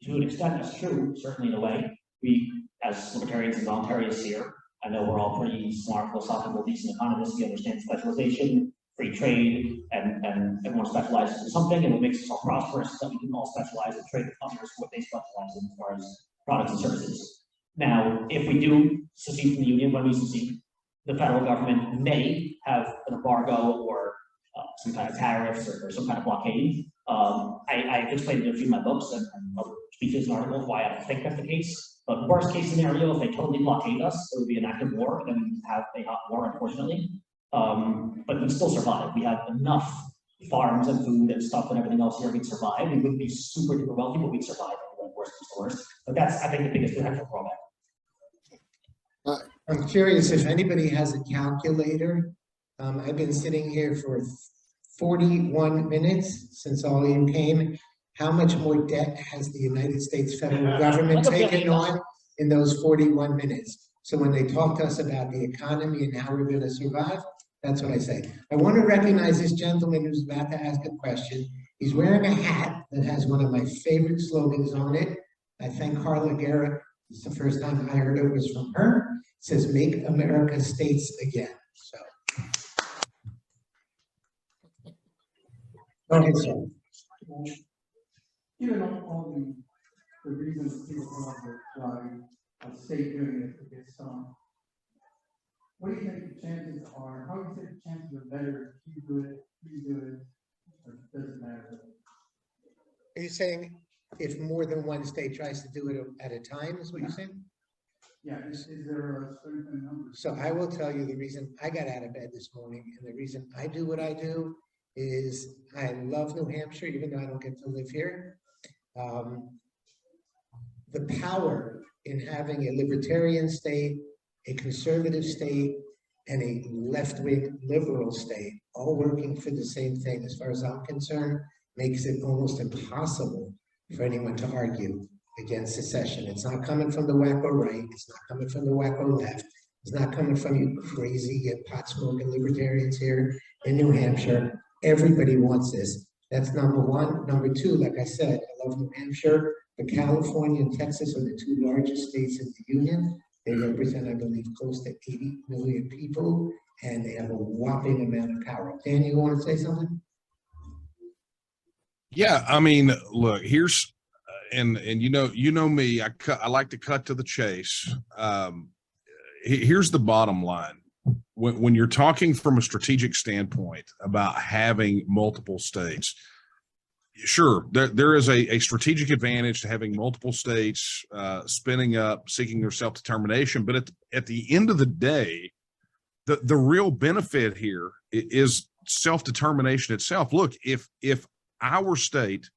to an extent, that's true, certainly in a way. We, as libertarians and voluntarists here, I know we're all pretty smart, philosophical, decent economists. We understand specialization, free trade, and and more specialized in something, and what makes us all prosperous is that we can all specialize and trade with others what they specialize in as far as products and services. Now, if we do secede from the union, when we secede, the federal government may have an embargo or some kind of tariffs or some kind of blockade. I've explained in a few of my books and other speeches and articles why I don't think that's the case. But worst case scenario, if they totally blockade us, it would be an active war, and then we have a hot war, unfortunately. But we'd still survive. We have enough farms and food and stuff and everything else here. We'd survive. We wouldn't be super duper wealthy, but we'd survive. Worst comes to worst. But that's, I think, the biggest potential drawback. I'm curious if anybody has a calculator. I've been sitting here for 41 minutes since all you came. How much more debt has the United States federal government taken on in those 41 minutes? So when they talk to us about the economy and how we're going to survive, that's what I say. I want to recognize this gentleman who's about to ask a question. He's wearing a hat that has one of my favorite slogans on it. I thank Carla Guerra. It's the first time I heard it was from her. It says, "Make America States Again." So, go ahead, sir. Given all the reasons people come up with why a state doing it gets what do you think the chances are? How do you think the chances are better if you do it, or does it matter? Are you saying if more than one state tries to do it at a time, is what you're saying? Yeah, is there a certain number? So I will tell you the reason I got out of bed this morning, and the reason I do what I do is I love New Hampshire, even though I don't get to live here. The power in having a libertarian state, a conservative state, and a left-wing liberal state, all working for the same thing, as far as I'm concerned, makes it almost impossible for anyone to argue against secession. It's not coming from the wacko right, it's not coming from the wacko left, it's not coming from you crazy pot-smoking libertarians here in New Hampshire. Everybody wants this. That's number one. Number two, like I said, I love New Hampshire, but California and Texas are the two largest states in the union. They represent, I believe, close to 80 million people, and they have a whopping amount of power. Dan, you want to say something? Yeah, I mean, look, here's and you know me, I like to cut to the chase. Here's the bottom line. When you're talking from a strategic standpoint about having multiple states, sure, there is a strategic advantage to having multiple states spinning up, seeking their self-determination. But at the end of the day, the real benefit here is self-determination itself. Look, if our state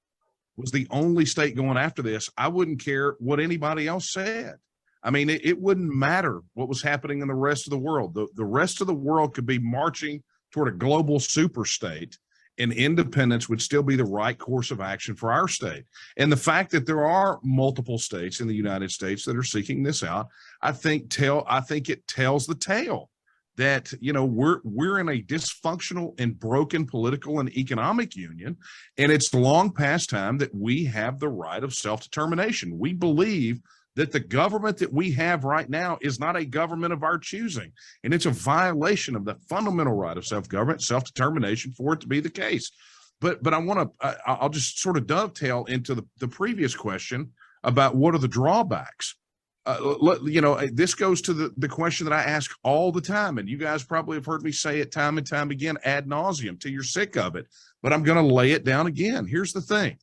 was the only state going after this, I wouldn't care what anybody else said. I mean, it wouldn't matter what was happening in the rest of the world. The rest of the world could be marching toward a global super state, and independence would still be the right course of action for our state. And the fact that there are multiple states in the United States that are seeking this out, I think it tells the tale that, you know, we're in a dysfunctional and broken political and economic union, and it's long past time that we have the right of self-determination. We believe that the government that we have right now is not a government of our choosing, and it's a violation of the fundamental right of self-government, self-determination for it to be the case. But I'll just sort of dovetail into the previous question about what are the drawbacks. You know, this goes to the question that I ask all the time, and you guys probably have heard me say it time and time again ad nauseum till you're sick of it, but I'm going to lay it down again. Here's the thing.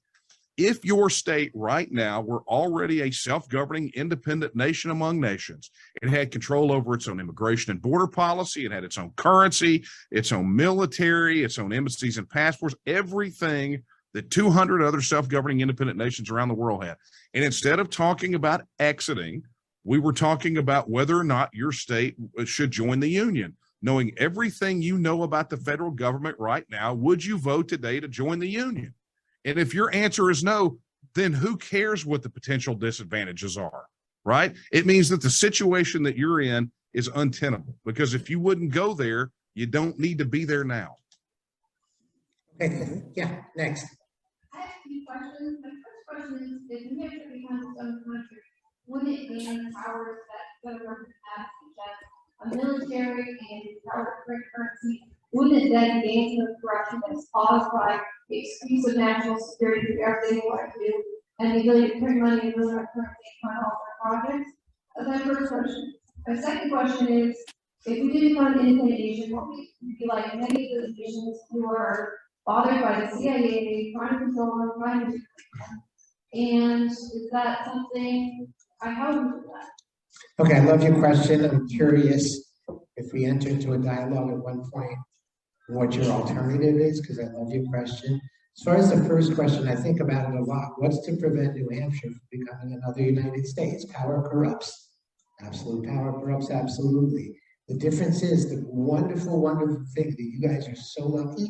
If your state right now were already a self-governing independent nation among nations, it had control over its own immigration and border policy, it had its own currency, its own military, its own embassies and passports, everything that 200 other self-governing independent nations around the world had. And instead of talking about exiting, we were talking about whether or not your state should join the union. Knowing everything you know about the federal government right now, would you vote today to join the union? And if your answer is no, then who cares what the potential disadvantages are, right? It means that the situation that you're in is untenable, because if you wouldn't go there, you don't need to be there now. Okay, yeah, next. I have a few questions. My first question is, if New Hampshire becomes its own country, wouldn't it gain powers that federal government has, such as a military and power currency wouldn't it then gain some corruption that's caused by the excuse of national security to do everything they want to do, and the ability to print money and really not currently fund all their projects? That's my first question. My second question is, if we didn't fund independent Asian, what would be like many of those Asians who are bothered by the CIA, trying to control them, trying to do them? And is that something, how would we do that? Okay, I love your question. I'm curious if we enter into a dialogue at one point, what your alternative is, because I love your question. As far as the first question, I think about it a lot. What's to prevent New Hampshire from becoming another United States? Power corrupts. Absolute power corrupts, absolutely. The difference is the wonderful, wonderful thing that you guys are so lucky.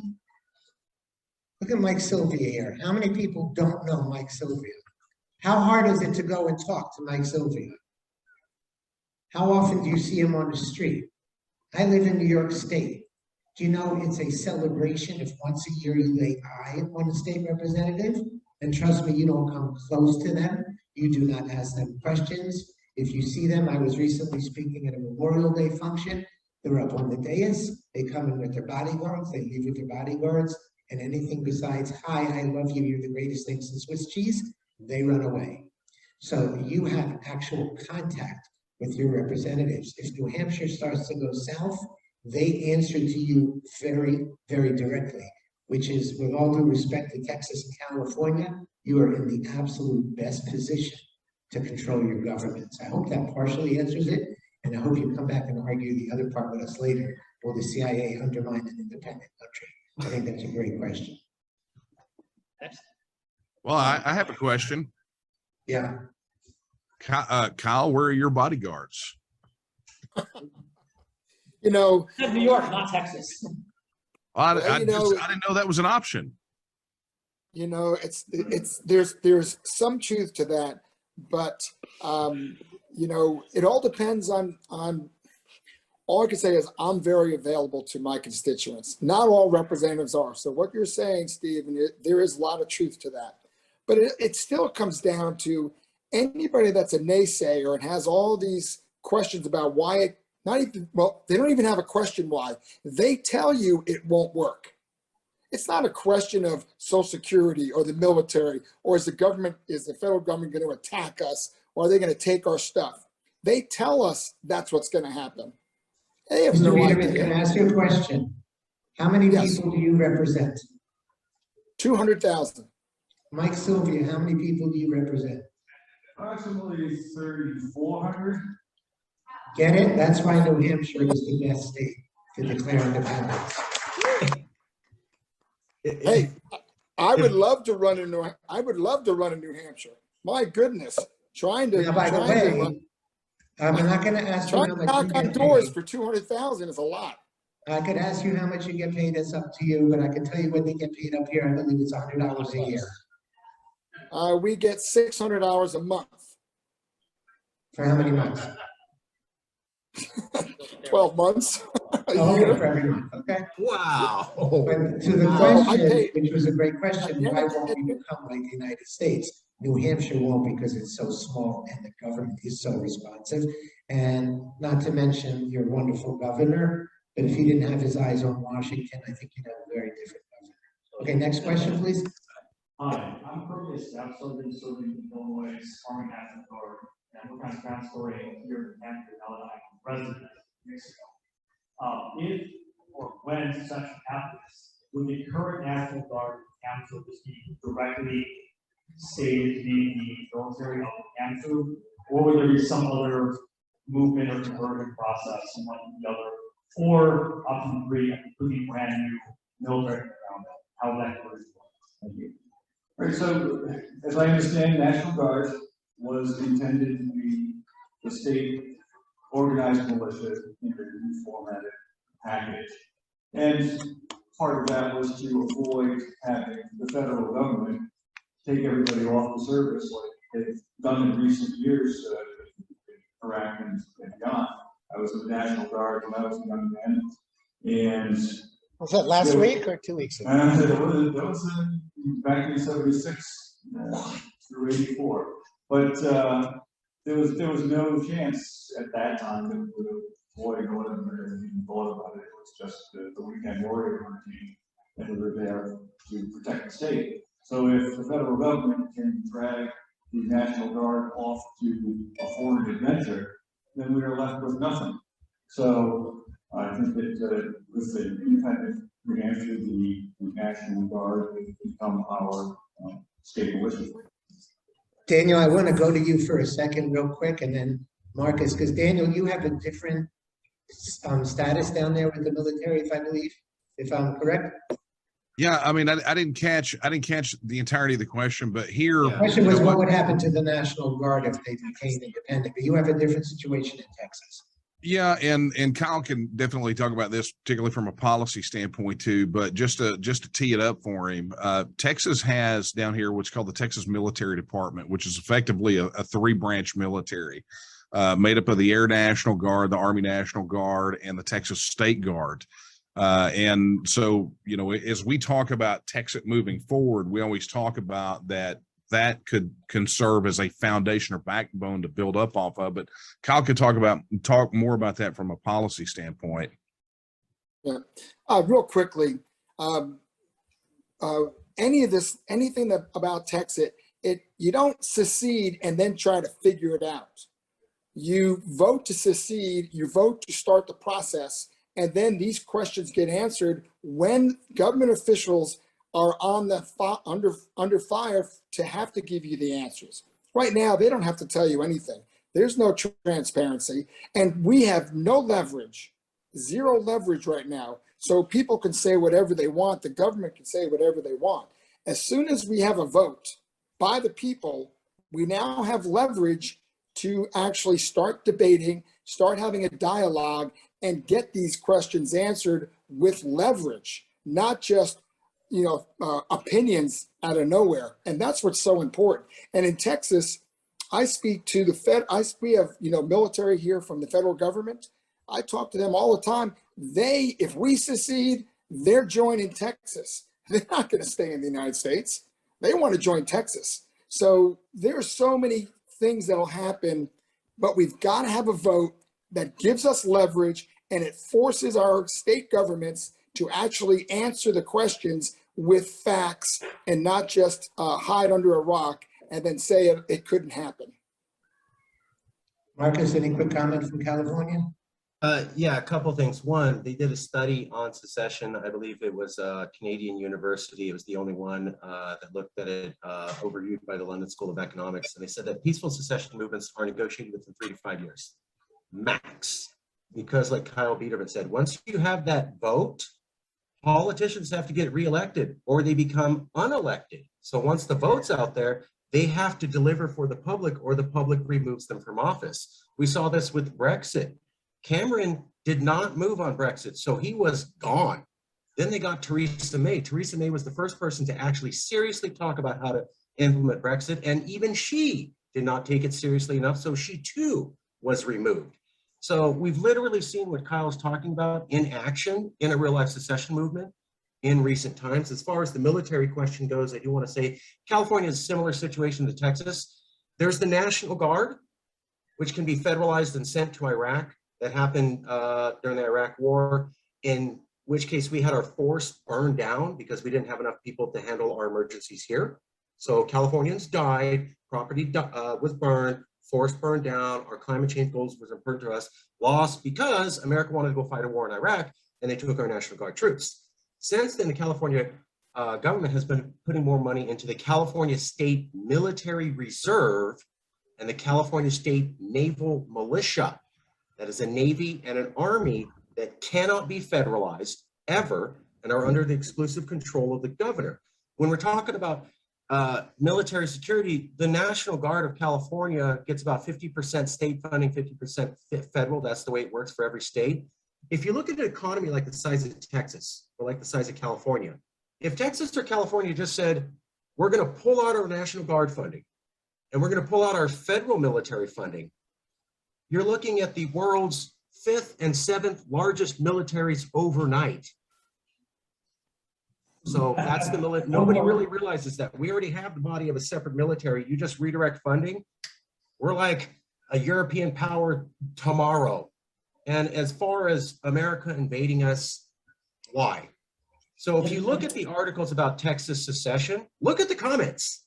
Look at Mike Sylvia here. How many people don't know Mike Sylvia? How hard is it to go and talk to Mike Sylvia? How often do you see him on the street? I live in New York State. Do you know it's a celebration if once a year you lay eye on a state representative? And trust me, you don't come close to them. You do not ask them questions. If you see them, I was recently speaking at a Memorial Day function. They're up on the dais. They come in with their bodyguards. They leave with their bodyguards. And anything besides, hi, I love you, you're the greatest thing since Swiss cheese, they run away. So you have actual contact with your representatives. If New Hampshire starts to go south, they answer to you very, very directly, which is, with all due respect to Texas and California, you are in the absolute best position to control your governments. I hope that partially answers it, and I hope you come back and argue the other part with us later. Will the CIA undermine an independent country? I think that's a great question. Well, I have a question. Yeah. Kyle, where are your bodyguards? You know, New York, not Texas. I Well, you know, didn't know that was an option. you know, there's some truth to that, but you know, it all depends on all I can say is I'm very available to my constituents. Not all representatives are. So what you're saying, Stephen, there is a lot of truth to that. But it still comes down to anybody that's a naysayer and has all these questions about why it, not even, well, they don't even have a question why. They tell you it won't work. It's not a question of Social Security or the military, or is the federal government going to attack us, or are they going to take our stuff? They tell us that's what's going to happen. They have Mr. no Peterman, idea. can I ask you a question? How many Yes. people do you represent? 200,000. Mike Sylvia, how many people do you represent? Approximately 3,400. Get it? That's why New Hampshire is the best state to declare independence. Hey, I would love to run in New Hampshire. My goodness, trying to Now, by the way, I'm not going to ask you trying how to much you knock on get doors paid. for 200,000 is a lot. I could ask you how much you get paid. That's up to you, but I can tell you what they get paid up here. I believe it's $100 a year. We get $600 a month. For how many months? 12 months. A Oh, okay, year. for every month. Okay. Wow. But to the Wow. question, which was a great question, why won't we become like the United States? New Hampshire won't, because it's so small and the government is so responsive. And not to mention your wonderful governor, but if he didn't have his eyes on Washington, I think you'd have a very different governor. Okay, next question, please. Hi, I'm PORCFEST. I've serving in Illinois, Army National Guard, and we're kind of transferring here in Hampshire, now that I'm president of Mexico. If or when secession happens, would the current National Guard Council just be directly stated to be the military of the council, or would there be some other movement or conversion process from one to the other, or option three, a completely brand new military around it? How would that conversion work? Thank you. Right, so as I understand, National Guard was intended to be the state organized militia in a new formatted package. And part of that was to avoid having the federal government take everybody off the service like they've done in recent years in Iraq and beyond. I was in the National Guard when I was a young man. And Was that last week or 2 weeks ago? that was back in 76 through 84. But there was no chance at that time that we would have boy, no one ever even thought about it. It was just the weekend warrior routine, and we were there to protect the state. So if the federal government can drag the National Guard off to a foreign adventure, then we are left with nothing. So I think that with the independent New Hampshire, the National Guard has become our state militia. Daniel, I want to go to you for a second real quick, and then Marcus, because Daniel, you have a different status down there with the military, if I'm correct. Yeah, I mean, I didn't catch the entirety of the question, but here. The question was, what would happen to the National Guard if they became independent? But you have a different situation in Texas. Yeah, and Kyle can definitely talk about this, particularly from a policy standpoint too. But just to tee it up for him, Texas has down here what's called the Texas Military Department, which is effectively a 3-branch military made up of the Air National Guard, the Army National Guard, and the Texas State Guard. And so, you know, as we talk about Texas moving forward, we always talk about that can serve as a foundation or backbone to build up off of. But Kyle could talk more about that from a policy standpoint. Yeah, real quickly, anything about Texas, you don't secede and then try to figure it out. You vote to secede, you vote to start the process, and then these questions get answered when government officials are on the under fire to have to give you the answers. Right now, they don't have to tell you anything. There's no transparency, and we have no leverage, zero leverage right now. So people can say whatever they want. The government can say whatever they want. As soon as we have a vote by the people, we now have leverage to actually start debating, start having a dialogue, and get these questions answered with leverage, not just opinions out of nowhere. And that's what's so important. And in Texas, I speak to we have, military here from the federal government. I talk to them all the time. If we secede, they're joining Texas. They're not going to stay in the United States. They want to join Texas. So there's so many things that'll happen, but we've got to have a vote that gives us leverage, and it forces our state governments to actually answer the questions with facts and not just hide under a rock and then say it couldn't happen. Marcus, any quick comment from California? Yeah, a couple of things. One, they did a study on secession. I believe it was a Canadian university. It was the only one that looked at it, overviewed by the London School of Economics. And they said that peaceful secession movements are negotiated within 3 to 5 years, max. Because like Kyle Biederman said, once you have that vote, politicians have to get reelected or they become unelected. So once the vote's out there, they have to deliver for the public or the public removes them from office. We saw this with Brexit. Cameron did not move on Brexit, so he was gone. Then they got Theresa May. Theresa May was the first person to actually seriously talk about how to implement Brexit, and even she did not take it seriously enough, so she too was removed. So we've literally seen what Kyle's talking about in action in a real-life secession movement in recent times. As far as the military question goes, I do want to say California is a similar situation to Texas. There's the National Guard, which can be federalized and sent to Iraq. That happened during the Iraq War, in which case we had our force burned down because we didn't have enough people to handle our emergencies here. So Californians died, property was burned, force burned down, our climate change goals was important to us, lost because America wanted to go fight a war in Iraq and they took our National Guard troops. Since then, the California government has been putting more money into the California State Military Reserve and the California State Naval Militia. That is a Navy and an Army that cannot be federalized ever and are under the exclusive control of the governor. When we're talking about military security, the National Guard of California gets about 50% state funding, 50% federal. That's the way it works for every state. If you look at an economy like the size of Texas or like the size of California, if Texas or California just said, we're going to pull out our National Guard funding and we're going to pull out our federal military funding, you're looking at the world's 5th and 7th largest militaries overnight. So that's the military. Nobody really realizes that. We already have the body of a separate military. You just redirect funding. We're like a European power tomorrow. And as far as America invading us, why? So if you look at the articles about Texas secession, look at the comments.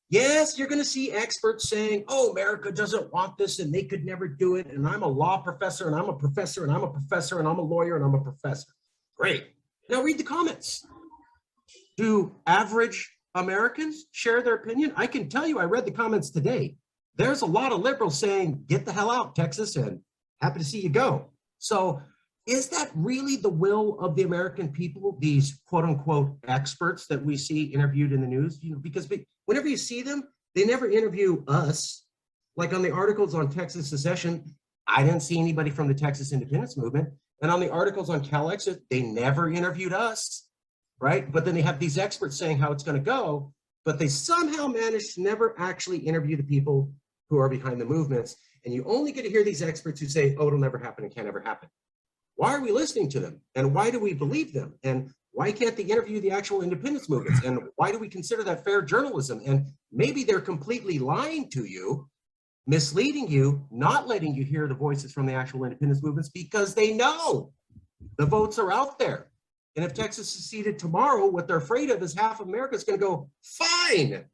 Yes, you're going to see experts saying, oh, America doesn't want this and they could never do it. And I'm a law professor and I'm a professor and I'm a professor and I'm a lawyer and I'm a professor. Great. Now read the comments. Do average Americans share their opinion? I can tell you, I read the comments today. There's a lot of liberals saying, get the hell out, Texas, and happy to see you go. So is that really the will of the American people, these quote unquote experts that we see interviewed in the news? You know, because whenever you see them, they never interview us. Like on the articles on Texas secession, I didn't see anybody from the Texas independence movement. And on the articles on Cal-Exit, they never interviewed us, right? But then they have these experts saying how it's going to go, but they somehow managed to never actually interview the people who are behind the movements. And you only get to hear these experts who say, oh, it'll never happen and can't ever happen. Why are we listening to them? And why do we believe them? And why can't they interview the actual independence movements? And why do we consider that fair journalism? And maybe they're completely lying to you, misleading you, not letting you hear the voices from the actual independence movements because they know the votes are out there. And if Texas seceded tomorrow, what they're afraid of is half of America is going to go, fine.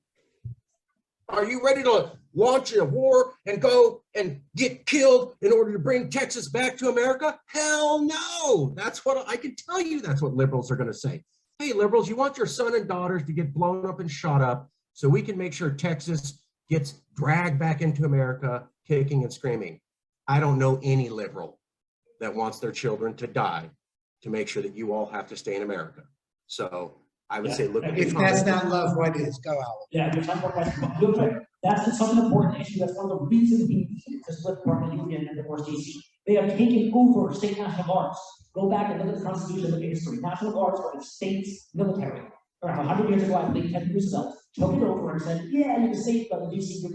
Are you ready to launch a war and go and get killed in order to bring Texas back to America? Hell no. That's what I can tell you. That's what liberals are going to say. Hey, liberals, you want your son and daughters to get blown up and shot up so we can make sure Texas gets dragged back into America, kicking and screaming. I don't know any liberal that wants their children to die to make sure that you all have to stay in America. So I would say, look at the If that's not love, what is? Go, Alan. Yeah, you're talking about real quick. That's such an important issue. That's one of the reasons we need to split apart the Union and the force DC. They have taken over state national guards. Go back and look at the Constitution, look at history. National guards are the state's military. Around 100 years ago, I believe Teddy Roosevelt took it over and said, yeah, you're the state, but the DC can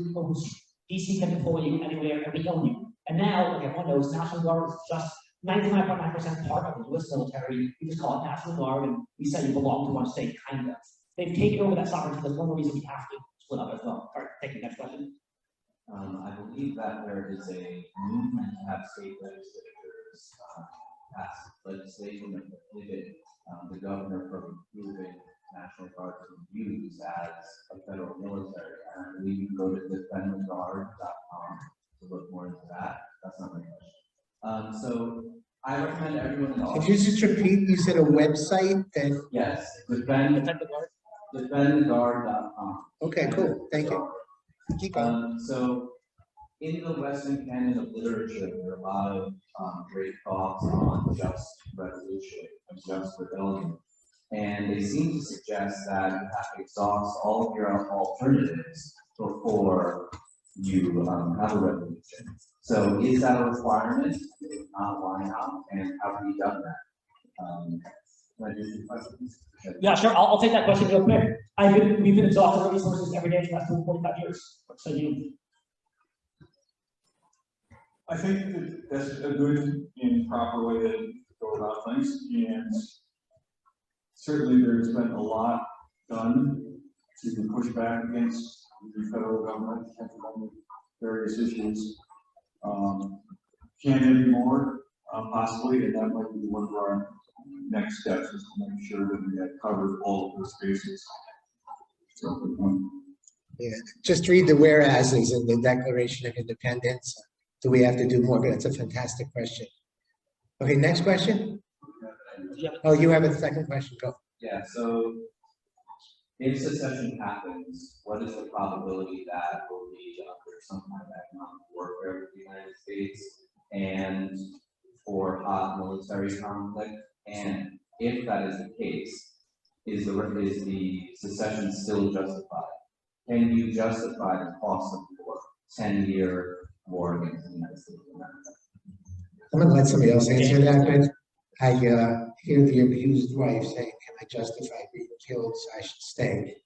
deploy you anywhere and we own you. And now, like everyone knows, National Guard is just 99.9% part of the U.S. military. We just call it National Guard, and we say you belong to one state, kind of. They've taken over that sovereignty. That's one of the reasons we have to split up as well. All right, thank you. Next question. I believe that there is a movement to have state legislatures pass legislation that prohibit the governor from approving National Guard to use as a federal military. And I believe you can go to defendtheguard.com to look more into that. That's not my question. So I recommend everyone. Could you just repeat? You said a website that. Yes, defendtheguard.com. Okay, cool. Thank you. Keep going. So in the Western canon of literature, there are a lot of great thoughts on just revolution and just rebellion. And they seem to suggest that you have to exhaust all of your alternatives before you have a revolution. So is that a requirement? If not, why not? And how have you done that? Yeah, sure. I'll take that question real quick. We've been exhausting our resources every day for the last 45 years. So I think that that's a good and proper way to go about things, and certainly there's been a lot done to push back against the federal government and various issues. Can there be more? Possibly, and that might be one of our next steps, is to make sure that we have covered all of those bases. So, Yeah, just read the whereases in the Declaration of Independence. Do we have to do more? That's a fantastic question. Okay, next question. Oh, you have a second question. Go. Yeah, so if secession happens, what is the probability that will be under some kind of economic warfare with the United States and for hot military conflict? And if that is the case, is the secession still justified? Can you justify the cost of war, 10-year war against the United States of America? I'm going to let somebody else answer that, but I hear the abused wife saying, can I justify being killed, so I should stay.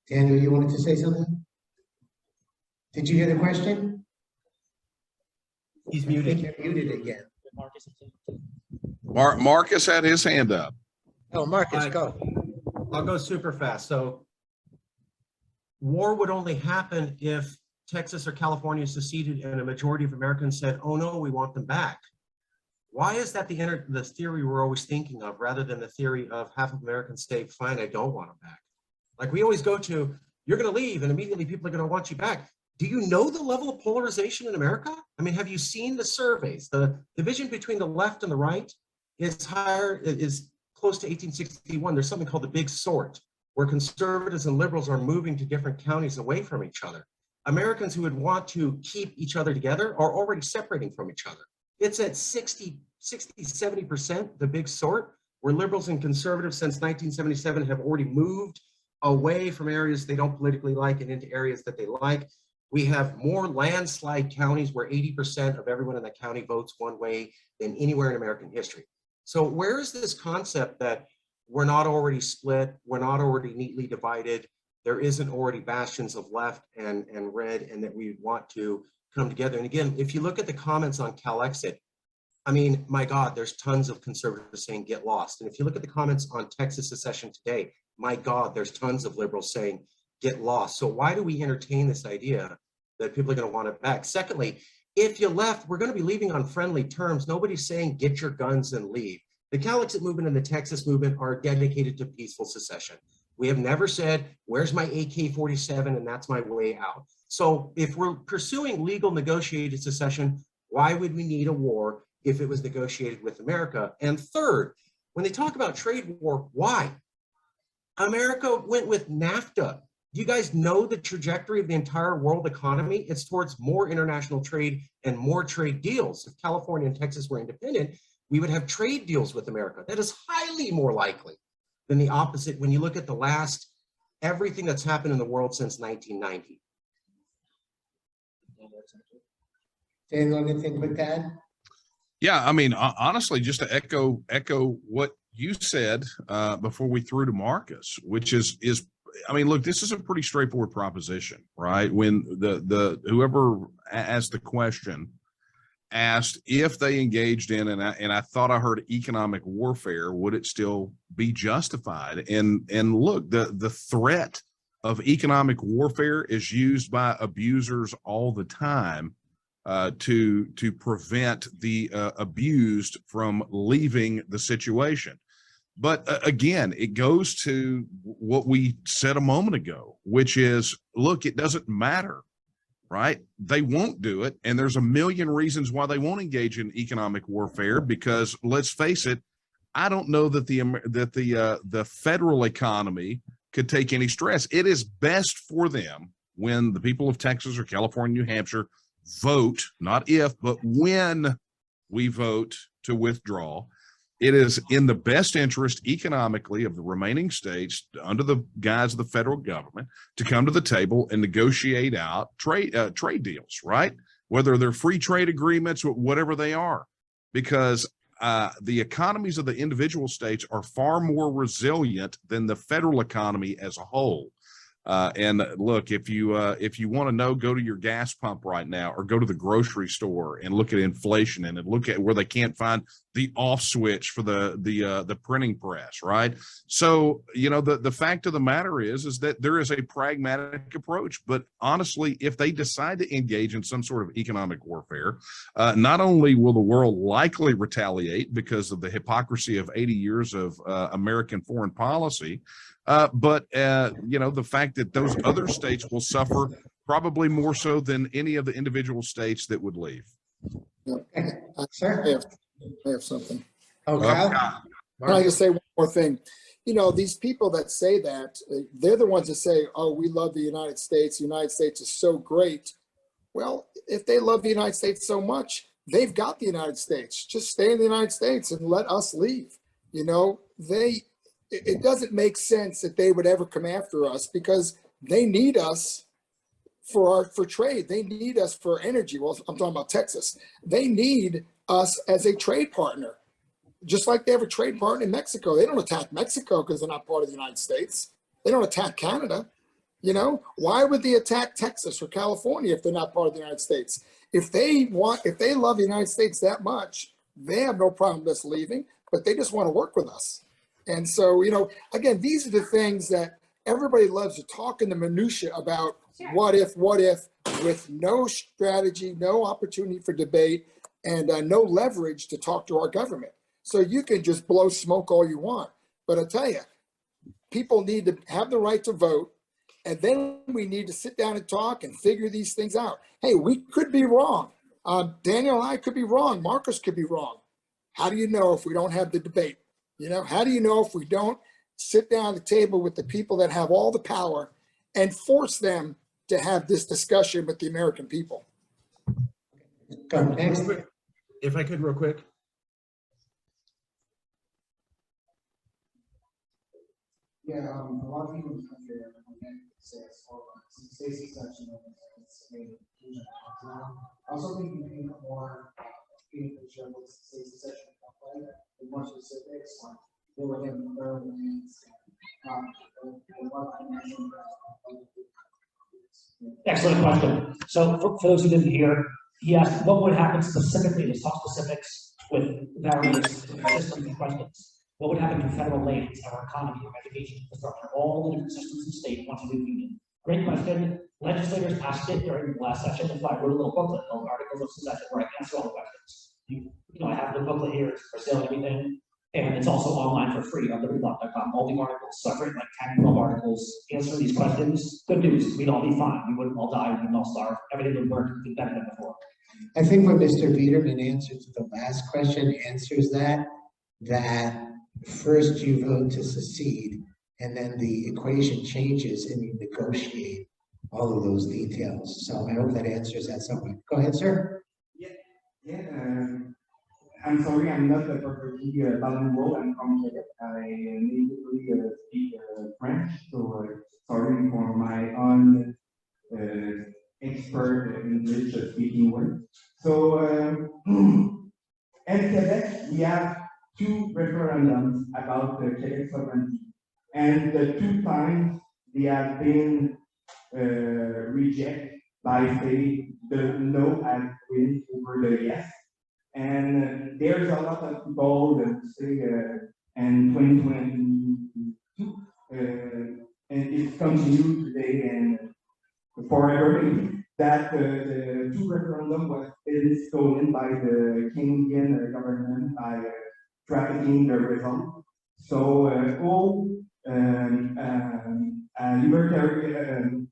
Daniel, you wanted to say something? Did you hear the question? He's I think muted. you're muted again. Marcus had his hand up. Oh, Marcus, go. I'll go super fast. So war would only happen if Texas or California seceded and a majority of Americans said, oh no, we want them back. Why is that the theory we're always thinking of rather than the theory of half of Americans say, fine, I don't want them back? Like we always go to, you're going to leave and immediately people are going to want you back. Do you know the level of polarization in America? I mean, have you seen the surveys? The division between the left and the right is higher, is close to 1861. There's something called the Big Sort, where conservatives and liberals are moving to different counties away from each other. Americans who would want to keep each other together are already separating from each other. It's at 70%, the Big Sort, where liberals and conservatives since 1977 have already moved away from areas they don't politically like and into areas that they like. We have more landslide counties where 80% of everyone in that county votes one way than anywhere in American history. So where is this concept that we're not already split, we're not already neatly divided, there isn't already bastions of left and red, and that we want to come together? And again, if you look at the comments on CalExit, I mean, my God, there's tons of conservatives saying get lost. And if you look at the comments on Texas secession today, my God, there's tons of liberals saying get lost. So why do we entertain this idea that people are going to want it back? Secondly, if you left, we're going to be leaving on friendly terms. Nobody's saying get your guns and leave. The CalExit movement and the Texas movement are dedicated to peaceful secession. We have never said, where's my AK-47 and that's my way out. So if we're pursuing legal negotiated secession, why would we need a war if it was negotiated with America? And third, when they talk about trade war, why? America went with NAFTA. Do you guys know the trajectory of the entire world economy? It's towards more international trade and more trade deals. If California and Texas were independent, we would have trade deals with America. That is highly more likely than the opposite when you look at the last, everything that's happened in the world since 1990. Daniel, anything with that? Yeah, I mean, honestly, just to echo what you said before we threw to Marcus, which is, I mean, look, this is a pretty straightforward proposition, right? When the whoever asked the question asked if they engaged in, and I thought I heard economic warfare, would it still be justified? And look, the threat of economic warfare is used by abusers all the time to prevent the abused from leaving the situation. But again, it goes to what we said a moment ago, which is, look, it doesn't matter, right? They won't do it. And there's a million reasons why they won't engage in economic warfare, because let's face it, I don't know that the federal economy could take any stress. It is best for them when the people of Texas or California, New Hampshire vote, not if, but when we vote to withdraw. It is in the best interest economically of the remaining states, under the guise of the federal government, to come to the table and negotiate out trade deals, right? Whether they're free trade agreements, whatever they are, because the economies of the individual states are far more resilient than the federal economy as a whole. And look, if you want to know, go to your gas pump right now, or go to the grocery store and look at inflation and look at where they can't find the off switch for the printing press, right? So, you know, the fact of the matter is that there is a pragmatic approach. But honestly, if they decide to engage in some sort of economic warfare, not only will the world likely retaliate because of the hypocrisy of 80 years of American foreign policy, but you know, the fact that those other states will suffer probably more so than any of the individual states that would leave. Sir? I have something. Oh, Kyle? Can I just say one more thing? You know, these people that say that, they're the ones that say, oh, we love the United States. The United States is so great. Well, if they love the United States so much, they've got the United States. Just stay in the United States and let us leave. You know, it doesn't make sense that they would ever come after us, because they need us for trade. They need us for energy. Well, I'm talking about Texas. They need us as a trade partner, just like they have a trade partner in Mexico. They don't attack Mexico because they're not part of the United States. They don't attack Canada. You know, why would they attack Texas or California if they're not part of the United States? If they love the United States that much, they have no problem with us leaving, but they just want to work with us. And so, you know, again, these are the things that everybody loves to talk in the minutia about. What if, with no strategy, no opportunity for debate. and no leverage to talk to our government. So you can just blow smoke all you want. But I tell you, people need to have the right to vote. And then we need to sit down and talk and figure these things out. Hey, we could be wrong. Daniel and I could be wrong. Marcus could be wrong. How do you know if we don't have the debate? You know, how do you know if we don't sit down at the table with the people that have all the power and force them to have this discussion with the American people? Next. If I could real quick. Yeah, a lot of people in the country are say it's all secession it's made inclusion. I also think you can more picture what secession look like and more specifics on where we have their lands Excellent question. So for those who didn't hear, he asked what would happen specifically, to talk specifics with various systems and questions. What would happen to federal lands, our economy, our education infrastructure, all the different systems in the state once we leave the union? Great question. Legislators asked it during the last session. That's why I wrote a little booklet called Articles of Secession where I answer all the questions. You know, I have the booklet here for sale and everything, and it's also online for free on libertyblog.com. All the articles, so I've written like 10, 12 articles, answer these questions. Good news, we'd all be fine. We wouldn't all die, we wouldn't all starve. Everything would work better than before. I think what Mr. Biederman answered to the last question answers that first you vote to secede, and then the equation changes and you negotiate all of those details. So I hope that answers that somewhat. Go ahead, sir. I'm sorry, I'm not perfectly bilingual. I'm from Quebec. I natively speak French, so sorry for my expert English speaking word. So in Quebec, we have two referendums about the Quebec sovereignty, and the two times they have been rejected by say the no has win over the yes. And there's a lot of people that say in 2022, and it continues today and forever, that the two referendum was been stolen by the Canadian government by trafficking the result. So all libertarian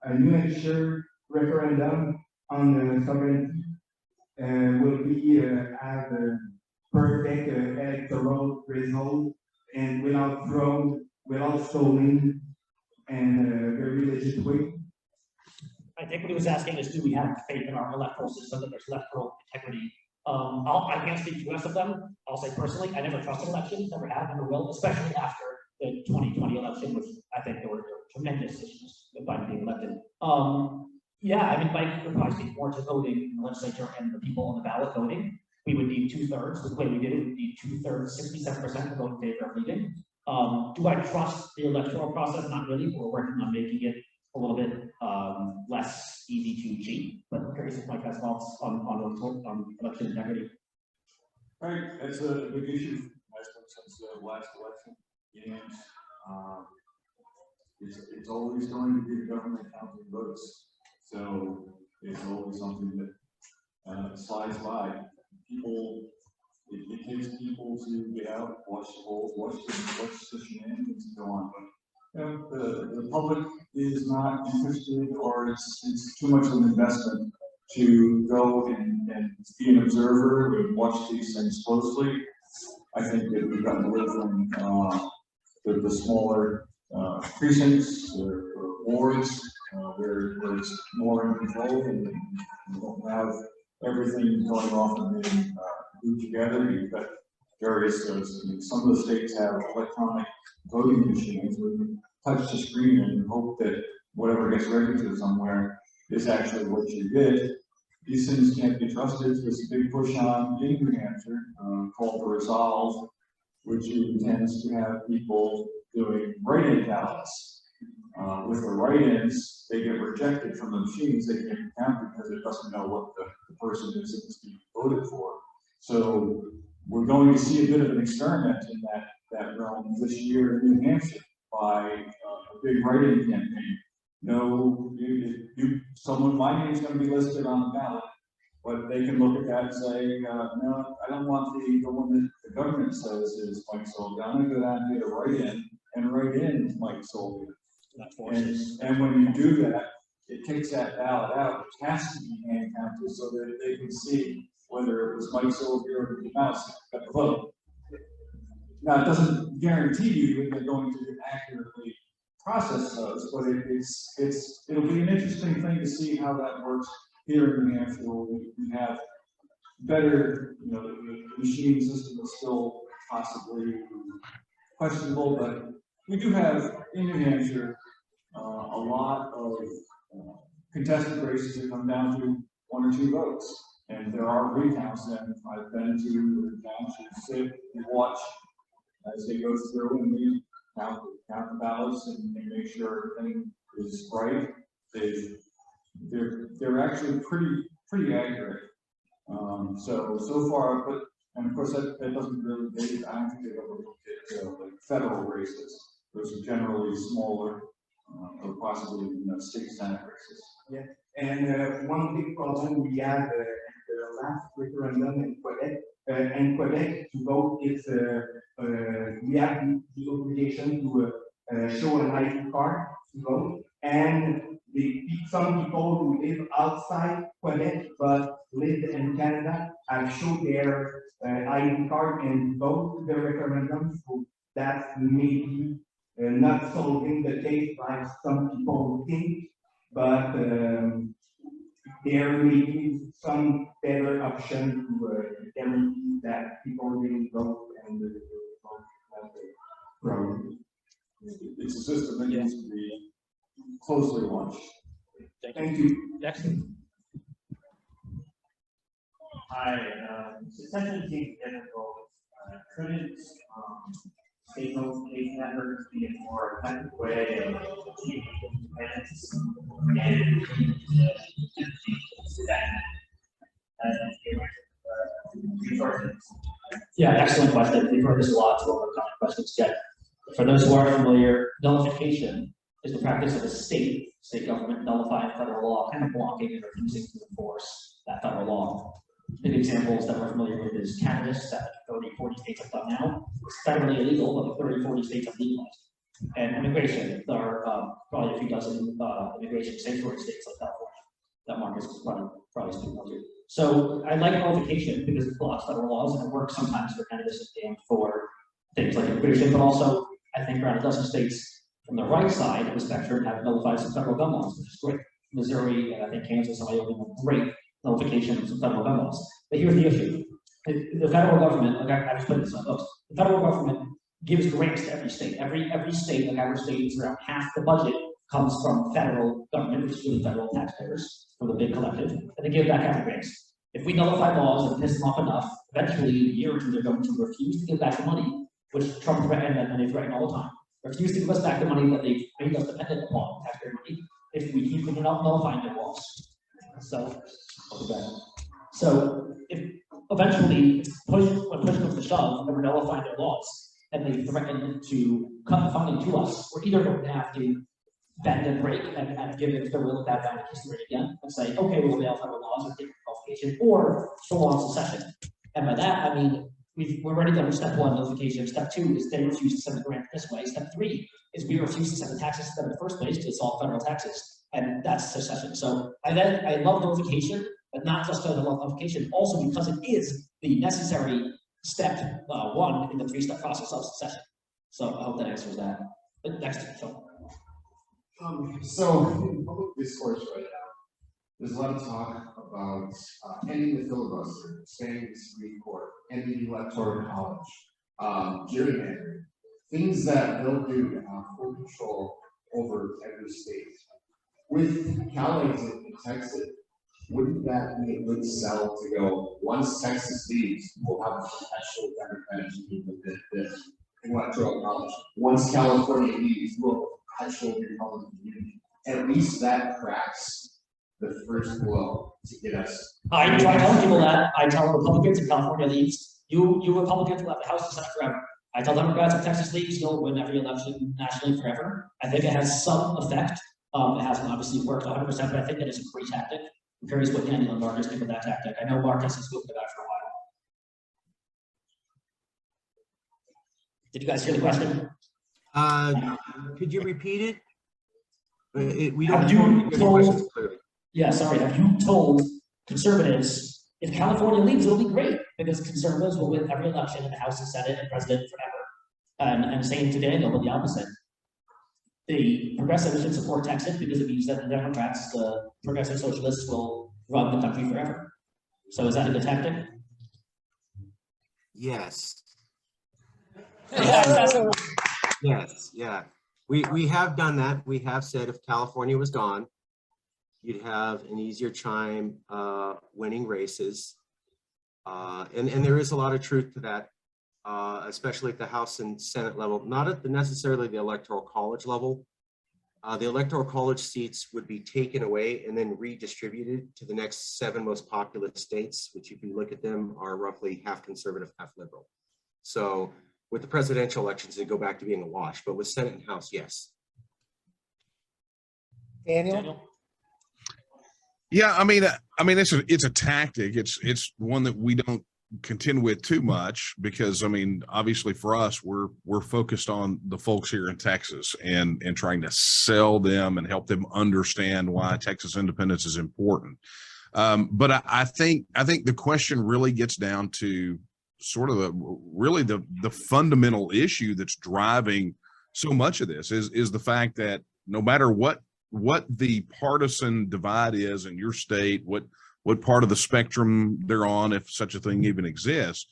a New Hampshire referendum on the sovereignty will be have a perfect electoral result and without fraud, without stolen, and very legit way. I think what he was asking is, do we have faith in our electoral system, that there's electoral integrity? I can't speak to the rest of them. I'll say personally, I never trusted elections, never have, never will, especially after the 2020 election, which I think there were tremendous issues with Biden being elected. Yeah, I mean, Mike would probably speak more to voting in the legislature and the people on the ballot voting. We would need 2/3. The way we did it, we need 2/3, 67% to vote in favor of leaving. Do I trust the electoral process? Not really. We're working on making it a little bit less easy to cheat. But I'm curious if Mike has thoughts on election integrity. Right, that's a big issue since the last election, and it's always going to be the government counting votes. So it's always something that slides by. People, it takes people to get out, watch the polls, watch the shenanigans and go on. But you know, the public is not interested, or it's too much of an investment to go and be an observer and watch these things closely. I think that we've got to live in the smaller precincts or wards where it's more in control and you don't have everything going off and being glued together. You've got various, some of the states have electronic voting machines where you touch the screen and hope that whatever gets registered somewhere is actually what you did. These things can't be trusted. There's a big push on in New Hampshire called the Resolve, which intends to have people doing write-in ballots. With the write-ins, they get rejected from the machines. They can't count because it doesn't know what the person is that's being voted for. So we're going to see a bit of an experiment in that realm this year in New Hampshire by a big write-in campaign. No, my name is going to be listed on the ballot, But they can look at that and say, no, I don't want the one that the government says is Mike Sylvia. I'm gonna go down and get a write in Mike Sylvia. And when you do that, it takes that ballot out, it has to be hand counted so that they can see whether it was Mike Sylvia or the mouse got the vote. Now, it doesn't guarantee you that they're going to accurately process those, but it'll be an interesting thing to see how that works here in New Hampshire. We have better, the machine system is still possibly questionable, but we do have in New Hampshire a lot of contested races that come down to 1 or 2 votes. And there are recounts, and I've been down to sit and watch as they go through and we count the ballots and make sure everything is right. They're actually pretty accurate. So far, but and of course that doesn't really I don't think they've ever looked at like federal races. Those are generally smaller, or possibly state senate races. Yeah, and one big problem we have the last referendum in Quebec to vote is we have the obligation to show an ID card to vote, and some people who live outside Quebec but live in Canada have shown their ID card and vote to the referendum, so that's maybe not solving the case like some people think, but there may be some better option to guarantee that people really vote and vote as a problem. It's a system that needs to be closely watched. Thank you. Jackson. Hi, secession seems difficult. Couldn't state notification efforts be a more effective way of achieving independence and resources? Yeah, excellent question. We've heard this a lot, so we'll common questions yet. For those who are familiar, nullification is the practice of a state government nullifying federal law, kind of blocking and refusing to enforce that federal law. Big examples that we're familiar with is cannabis that 30, 40 states have done now. It's federally illegal, but 30, 40 states have legalized. And immigration, there are probably a few dozen immigration sanctuary states like California that Marcus is probably speaking to. So I like nullification because it blocks federal laws and it works sometimes for cannabis and for things like immigration, but also I think around a dozen states from the right side of the spectrum have nullified some federal gun laws, which is great. Missouri and I think Kansas and Wyoming have great nullification of some federal gun laws. But here's the issue. The federal government, like I explained this on those, the federal government gives grants to every state. Every state, like average state, is around half the budget comes from federal government, which is really federal taxpayers from the big collective, and they give back half the grants. If we nullify laws and piss them off enough, eventually in a year or two they're going to refuse to give back the money, which Trump threatened and they threaten all the time. Refuse to give us back the money that they've made us dependent upon, taxpayer money, if we keep nullifying their laws. So if eventually when push comes to shove and we're nullifying their laws and they threaten to cut funding to us, we're either going to have to bend and break and give it to the will of that down to history again and say, okay, we'll bail federal laws or take qualification or full on secession. And by that, I mean, we're already done with step 1, notification. Step 2 is they refuse to send the grant this way. Step 3 is we refuse to send the taxes to them in the first place to solve federal taxes. And that's secession. So I love notification, but not just because I love notification, also because it is the necessary step 1 in the 3-step process of secession. So I hope that answers that. But next, Phil. So in public discourse right now, there's a lot of talk about ending the filibuster, expanding the Supreme Court, ending the Electoral College, gerrymandering, things that they'll do to have full control over every state. With Cali's in Texas, wouldn't that be a good sell to go, once Texas leaves, we'll have a special Democratic this in Electoral College. Once California leaves, we'll have a special Republican Union. At least that cracks the first blow to get us. I try telling people that. I tell Republicans if California leaves, you Republicans will have the House and Senate forever. I tell Democrats if Texas leaves, you'll win every election nationally forever. I think it has some effect. It hasn't obviously worked 100%, but I think that is a great tactic. I'm curious what Daniel and Marcus think of that tactic. I know Marcus has spoken about it for a while. Did you guys hear the question? Could you repeat it? We Have don't you hear the told- questions clearly. Yeah, sorry, have you told conservatives, if California leaves, it'll be great, because conservatives will win every election in the House and Senate and president forever. And saying to Daniel, but the opposite. The progressives should support Texas because it means that the Democrats, the progressive socialists, will run the country forever. So is that a good tactic? Yes. Yes. Yes, yeah. We have done that. We have said if California was gone, you'd have an easier time winning races. And there is a lot of truth to that, especially at the House and Senate level, not at necessarily the Electoral College level. The Electoral College seats would be taken away and then redistributed to the next 7 most populous states, which if you look at them are roughly half conservative, half liberal. So with the presidential elections, they go back to being a wash, but with Senate and House, yes. Daniel? Yeah, I mean, it's a tactic. It's one that we don't contend with too much because, I mean, obviously for us, we're focused on the folks here in Texas and trying to sell them and help them understand why Texas independence is important. But I think the question really gets down to sort of the fundamental issue that's driving so much of this is the fact that no matter what the partisan divide is in your state, what part of the spectrum they're on, if such a thing even exists,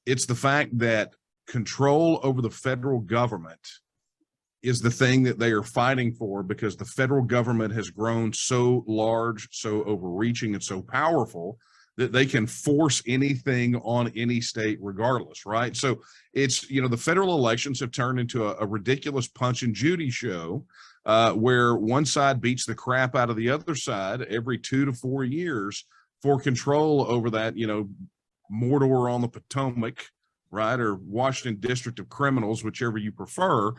it's the fact that control over the federal government is the thing that they are fighting for, because the federal government has grown so large, so overreaching, and so powerful that they can force anything on any state regardless, right? So it's, the federal elections have turned into a ridiculous Punch and Judy show where one side beats the crap out of the other side every 2 to 4 years for control over that, Mordor on the Potomac, right? Or Washington District of Criminals, whichever you prefer,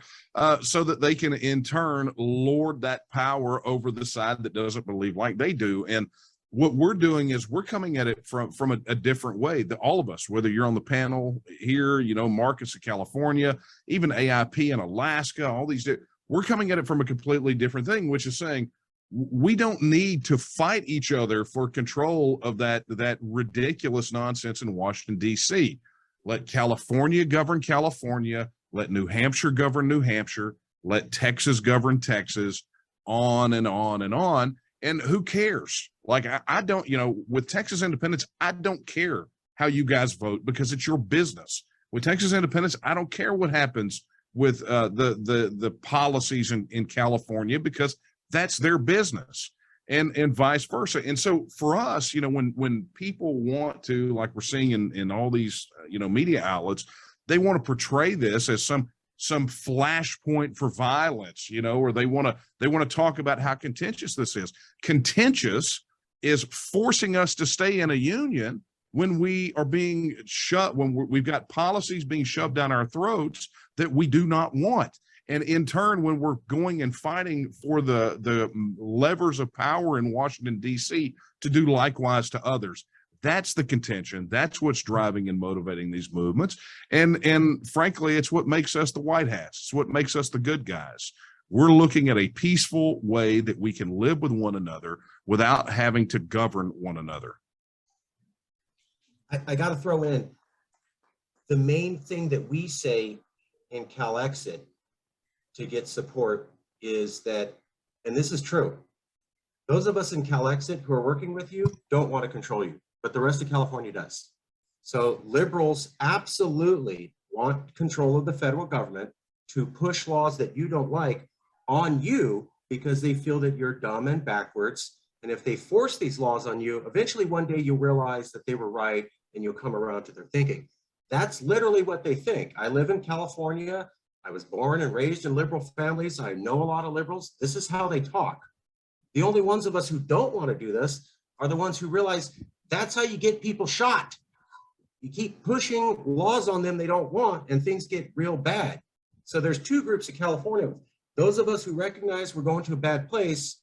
so that they can in turn lord that power over the side that doesn't believe like they do. And what we're doing is we're coming at it from a different way, that all of us, whether you're on the panel here, Marcus in California, even AIP in Alaska, all these, we're coming at it from a completely different thing, which is saying we don't need to fight each other for control of that ridiculous nonsense in Washington, D.C. Let California govern California, let New Hampshire govern New Hampshire, let Texas govern Texas, on and on and on. And who cares? Like, I don't, with Texas independence, I don't care how you guys vote because it's your business. With Texas independence, I don't care what happens with the policies in California, because that's their business, and vice versa. And so for us, when people want to, like we're seeing in all these, media outlets, they want to portray this as some flashpoint for violence, or they want to talk about how contentious this is. Contentious is forcing us to stay in a union when we are being we've got policies being shoved down our throats that we do not want. And in turn, when we're going and fighting for the levers of power in Washington, D.C. to do likewise to others. That's the contention. That's what's driving and motivating these movements. And frankly, it's what makes us the white hats. It's what makes us the good guys. We're looking at a peaceful way that we can live with one another without having to govern one another. I got to throw in the main thing that we say in CalExit to get support is that, and this is true, those of us in CalExit who are working with you don't want to control you, but the rest of California does. So liberals absolutely want control of the federal government to push laws that you don't like on you because they feel that you're dumb and backwards. And if they force these laws on you, eventually one day you'll realize that they were right and you'll come around to their thinking. That's literally what they think. I live in California. I was born and raised in liberal families. I know a lot of liberals. This is how they talk. The only ones of us who don't want to do this are the ones who realize that's how you get people shot. You keep pushing laws on them they don't want, and things get real bad. So there's 2 groups of California. Those of us who recognize we're going to a bad place,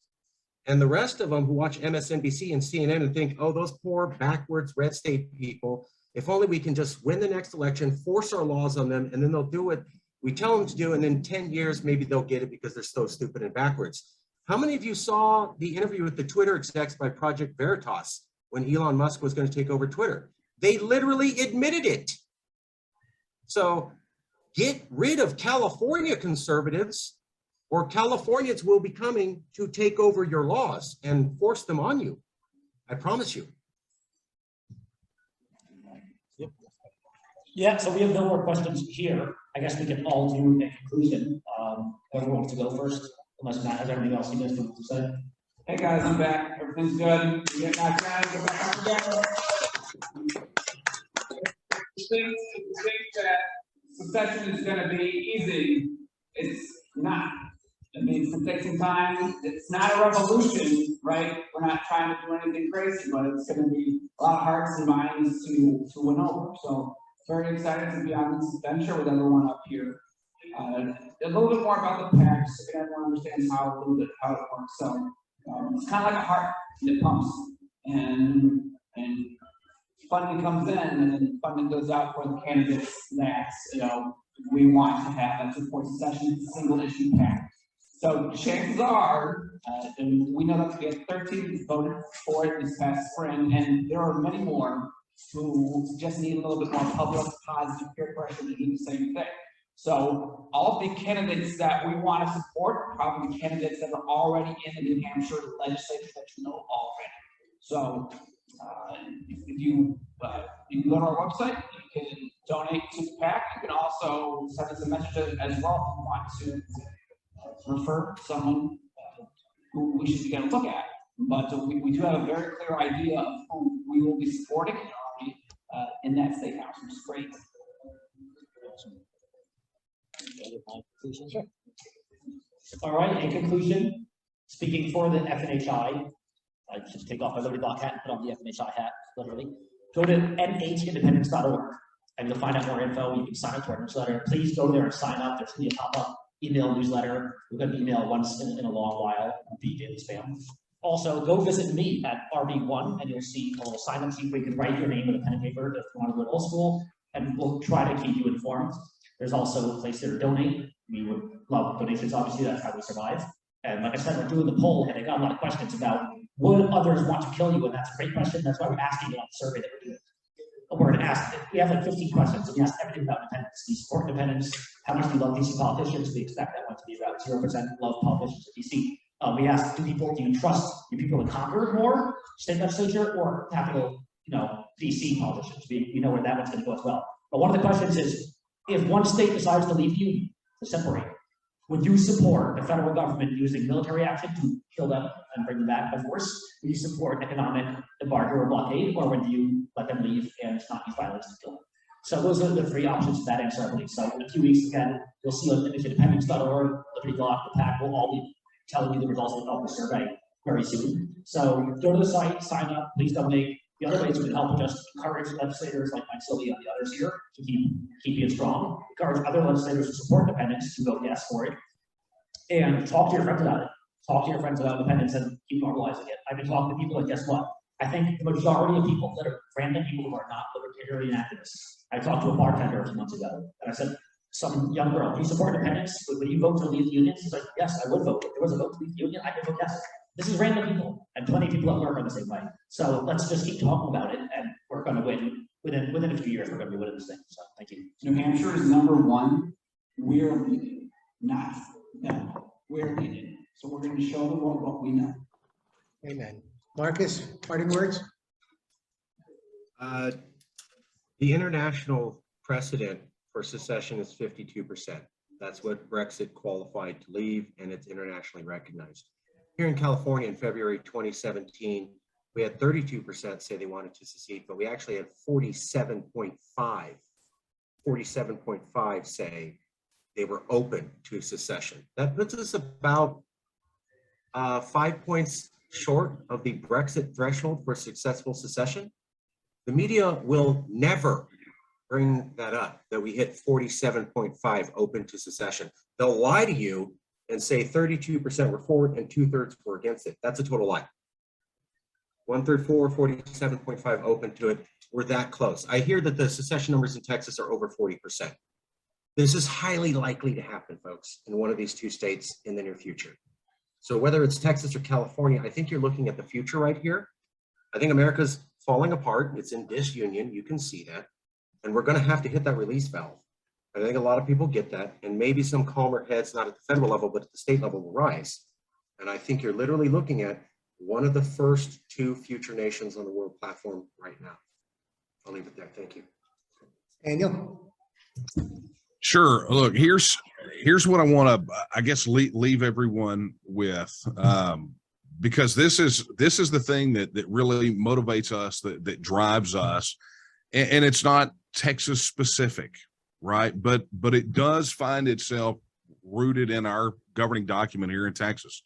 And the rest of them who watch MSNBC and CNN and think, oh, those poor backwards red state people, if only we can just win the next election, force our laws on them, and then they'll do what we tell them to do, and in 10 years, maybe they'll get it because they're so stupid and backwards. How many of you saw the interview with the Twitter execs by Project Veritas when Elon Musk was going to take over Twitter? They literally admitted it. So get rid of California conservatives, or Californians will be coming to take over your laws and force them on you. I promise you. Yeah, so we have no more questions here. I guess we can all do a conclusion. Whoever wants to go first, unless Matt has anything else you guys want to say. Hey guys, I'm back. Everything's good. We get knocked down, get back up again. The things that secession is gonna be easy, it's not. I mean, it's gonna take some time. It's not a revolution, right? We're not trying to do anything crazy, but it's gonna be a lot of hearts and minds to win over. So very excited to be on this adventure with everyone up here. A little bit more about the PAC, so everyone understands how it works. So it's kind of like a heart that pumps, and funding comes in, and then funding goes out for the candidates that we want to have. That's support secession, single issue PAC. So chances are, and we know that we had 13 voted for it this past spring, and there are many more who just need a little bit more public positive peer pressure to do the same thing. So all the candidates that we want to support are probably candidates that are already in the New Hampshire legislature that you know already. So if you can go to our website, you can donate to the PAC. You can also send us a message as well if you want to refer someone who we should be going to look at. But we do have a very clear idea of who we will be supporting in that state house, which is great. Sure. All right, in conclusion, speaking for the FNHI, I just take off my Liberty Block hat and put on the FNHI hat, literally. Go to nhindependence.org and you'll find out more info. You can sign up to our newsletter. Please go there and sign up. There's going to be a pop-up email newsletter. We're going to email once in a long while, be daily spam. Also, go visit me at RB1 and you'll see a little sign-up sheet where you can write your name with a pen and paper if you want to go to old school, and we'll try to keep you informed. There's also a place there to donate. We would love donations, obviously, that's how we survive. And like I said, we're doing the poll, and I got a lot of questions about would others want to kill you, and that's a great question. That's why we're asking it on the survey that we're doing. We're going to ask, we have like 15 questions, and we ask everything about independence. Do you support independence? How much do you love DC politicians? We expect that one to be about 0% love politicians in DC. We ask, do you trust your people to conquer more state legislature or capital, DC politicians? We know where that one's going to go as well. But one of the questions is, if one state decides to leave the union, to separate, would you support the federal government using military action to kill them and bring them back by force? Would you support economic embargo or blockade, or would you let them leave and not use violence to kill them? So those are the three options to that answer, I believe. So in a few weeks, again, you'll see on independence.org, Liberty Block, the PAC will all be telling you the results of the survey very soon. So go to the site, sign up, please donate. The other ways we can help just encourage legislators like Mike Sylvia and the others here to keep being strong. Encourage other legislators to support independence to vote yes for it. And talk to your friends about it. Talk to your friends about independence and keep normalizing it. I've been talking to people, and guess what? I think the majority of people that are random people who are not libertarian activists. I talked to a bartender a few months ago, and I said, some young girl, do you support independence? Would you vote to leave the union? She's like, yes, I would vote. If there was a vote to leave the union, I would vote yes. This is random people, and plenty of people at work are the same way. So let's just keep talking about it, and we're going to win. Within a few years, we're going to be winning this thing. So thank you. New Hampshire is #1. We're leading, not them. We're leading. So we're going to show the world what we know. Amen. Marcus, parting words? The international precedent for secession is 52%. That's what Brexit qualified to leave, and it's internationally recognized. Here in California in February 2017, we had 32% say they wanted to secede, but we actually had 47.5 say they were open to secession. That puts us about 5 points short of the Brexit threshold for successful secession. The media will never bring that up, that we hit 47.5 open to secession. They'll lie to you and say 32% were for it and 2/3 were against it. That's a total lie. 1/3 for, 47.5 open to it. We're that close. I hear that the secession numbers in Texas are over 40%. This is highly likely to happen, folks, in one of these two states in the near future. So whether it's Texas or California, I think you're looking at the future right here. I think America's falling apart. It's in disunion. You can see that. And we're going to have to hit that release valve. I think a lot of people get that. And maybe some calmer heads, not at the federal level, but at the state level will rise. And I think you're literally looking at one of the first two future nations on the world platform right now. I'll leave it there. Thank you. Daniel? Sure. Look, here's what I want to, I guess, leave everyone with, because this is the thing that really motivates us, that drives us, and it's not Texas specific, right? But it does find itself rooted in our governing document here in Texas.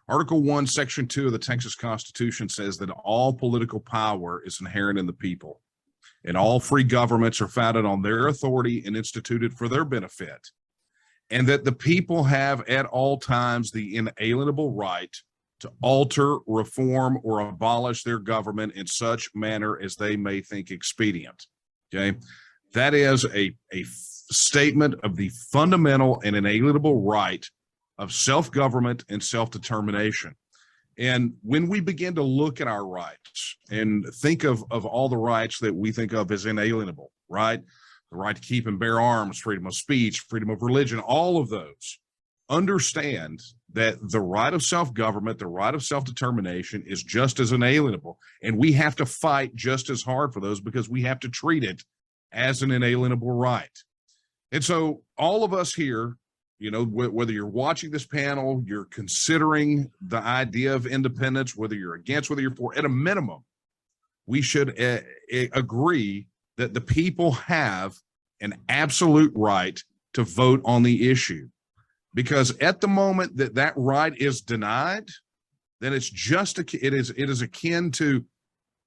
Article 1, Section 2 of the Texas Constitution says that all political power is inherent in the people, and all free governments are founded on their authority and instituted for their benefit, and that the people have at all times the inalienable right to alter, reform, or abolish their government in such manner as they may think expedient. Okay, that is a statement of the fundamental and inalienable right of self-government and self-determination. And when we begin to look at our rights and think of all the rights that we think of as inalienable, right? The right to keep and bear arms, freedom of speech, freedom of religion, all of those, understand that the right of self-government, the right of self-determination is just as inalienable. And we have to fight just as hard for those because we have to treat it as an inalienable right. And so all of us here, you know, whether you're watching this panel, you're considering the idea of independence, whether you're against, whether you're for, at a minimum, we should agree that the people have an absolute right to vote on the issue. Because at the moment that right is denied, then it's just, it is akin to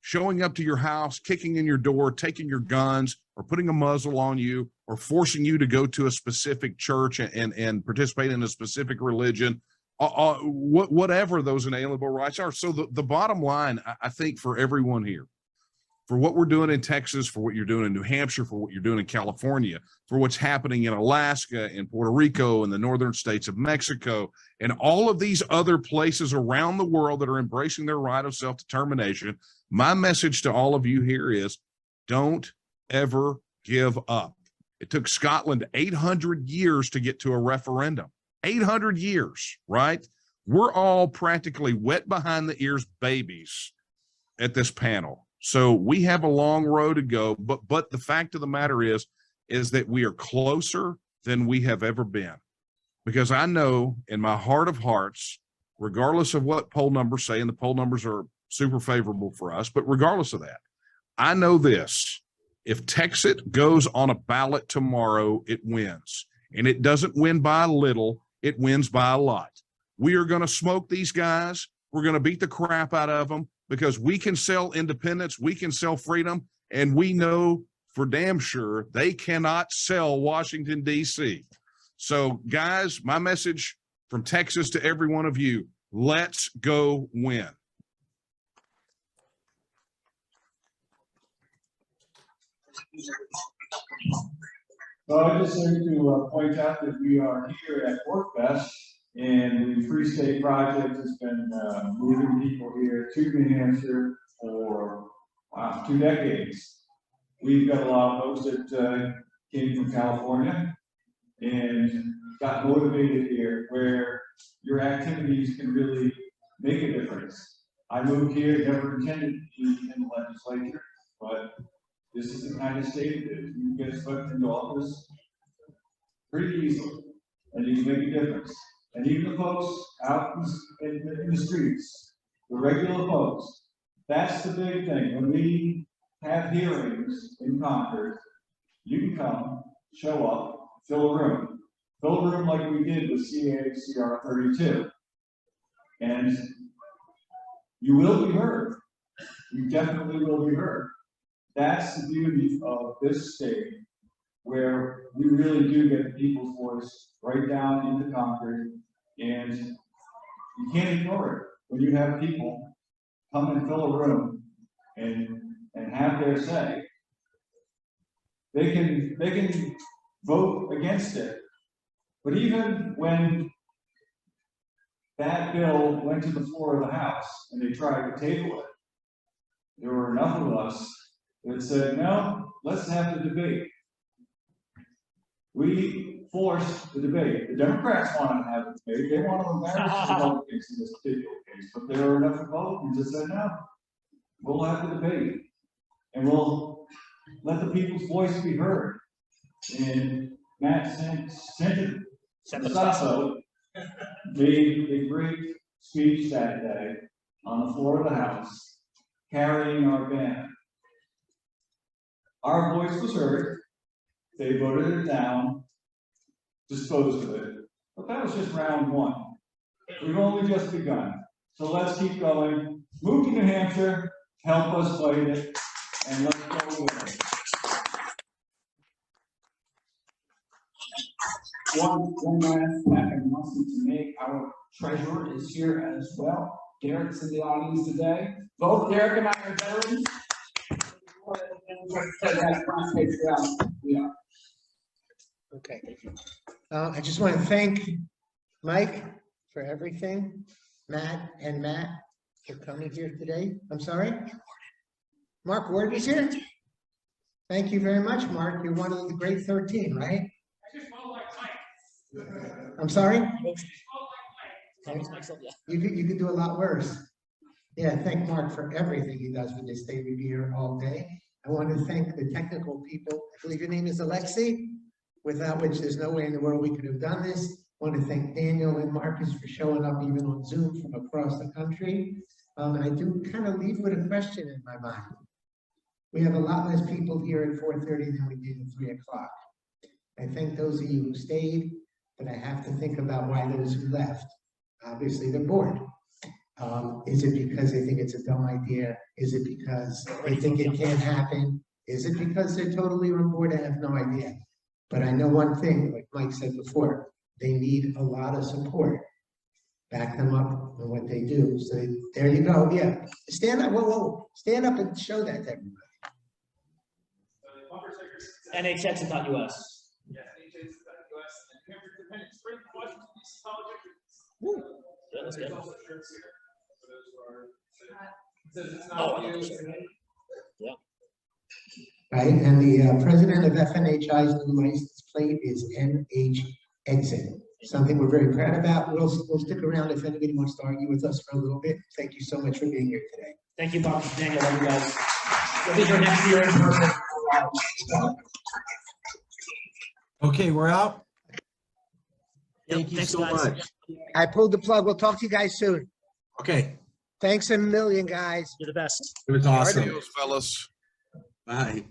showing up to your house, kicking in your door, taking your guns, or putting a muzzle on you, or forcing you to go to a specific church and participate in a specific religion, whatever those inalienable rights are. So the bottom line, I think, for everyone here, for what we're doing in Texas, for what you're doing in New Hampshire, for what you're doing in California, for what's happening in Alaska, in Puerto Rico, in the northern states of Mexico, and all of these other places around the world that are embracing their right of self-determination, my message to all of you here is, don't ever give up. It took Scotland 800 years to get to a referendum. 800 years, right? We're all practically wet behind the ears babies at this panel. So we have a long road to go, but the fact of the matter is that we are closer than we have ever been. Because I know in my heart of hearts, regardless of what poll numbers say, and the poll numbers are super favorable for us, but regardless of that, I know this: if Texas goes on a ballot tomorrow, it wins. And it doesn't win by a little, it wins by a lot. We are going to smoke these guys. We're going to beat the crap out of them because we can sell independence, we can sell freedom, and we know for damn sure they cannot sell Washington, D.C. So, guys, my message from Texas to every one of you, let's go win. Well, I just like to point out that we are here at PORCFEST, and the Free State Project has been moving people here to New Hampshire for 2 decades. We've got a lot of folks that came from California and got motivated here, where your activities can really make a difference. I moved here, never intended to be in the legislature, but this is the kind of state that you get swept into office pretty easily, and you can make a difference. And even the folks out in the streets, the regular folks, that's the big thing. When we have hearings in Concord, you can come, show up, fill a room like we did with CACR 32. And you will be heard. You definitely will be heard. That's the beauty of this state, where we really do get the people's voice right down into Concord, And you can't ignore it when you have people come and fill a room and have their say. They can vote against it. But even when that bill went to the floor of the House and they tried to table it, there were enough of us that said, no, let's have the debate. We forced the debate. The Democrats wanted to have a debate. They want to embarrass the Republicans in this particular case, but there were enough Republicans that said, no, we'll have the debate. And we'll let the people's voice be heard. And Matt Sensato made a great speech that day on the floor of the House, carrying our banner. Our voice was heard. They voted it down, disposed of it. But that was just round one. We've only just begun. So let's keep going. Move to New Hampshire, help us fight it, and let's go with it. One last announcement to make. Our treasurer is here as well. Derek's in the audience today. Both Derek and I are veterans. Yeah. Okay. I just want to thank Mike for everything, Matt for coming here today. I'm sorry? Mark Ward is here? Thank you very much, Mark. You're one of the great 13, right? I'm sorry? You could do a lot worse. Yeah, thank Mark for everything he does for this day. We'll be here all day. I want to thank the technical people. I believe your name is Alexi, without which there's no way in the world we could have done this. I want to thank Daniel and Marcus for showing up even on Zoom from across the country. And I do kind of leave with a question in my mind. We have a lot less people here at 4:30 than we did at 3 o'clock. I thank those of you who stayed, but I have to think about why those who left. Obviously, they're bored. Is it because they think it's a dumb idea? Is it because they think it can't happen? Is it because they're totally on board? I have no idea. But I know one thing, like Mike said before, they need a lot of support. Back them up on what they do. So there you go. Yeah. Stand up. Whoa. Stand up and show that to everybody. NHS.us. Woo. Yeah, that's good. Yeah. Right, and the president of FNHI's new license plate is NH Exit. Something we're very proud about. We'll stick around if anybody wants to argue with us for a little bit. Thank you so much for being here today. Thank you, Dr. Daniel. Love you guys. We'll be here next year in person. Okay, we're out. Thank you Thanks, so guys. much. I pulled the plug. We'll talk to you guys soon. Okay, Thanks a million, guys. You're the best. it was awesome. Adios, fellas. Bye.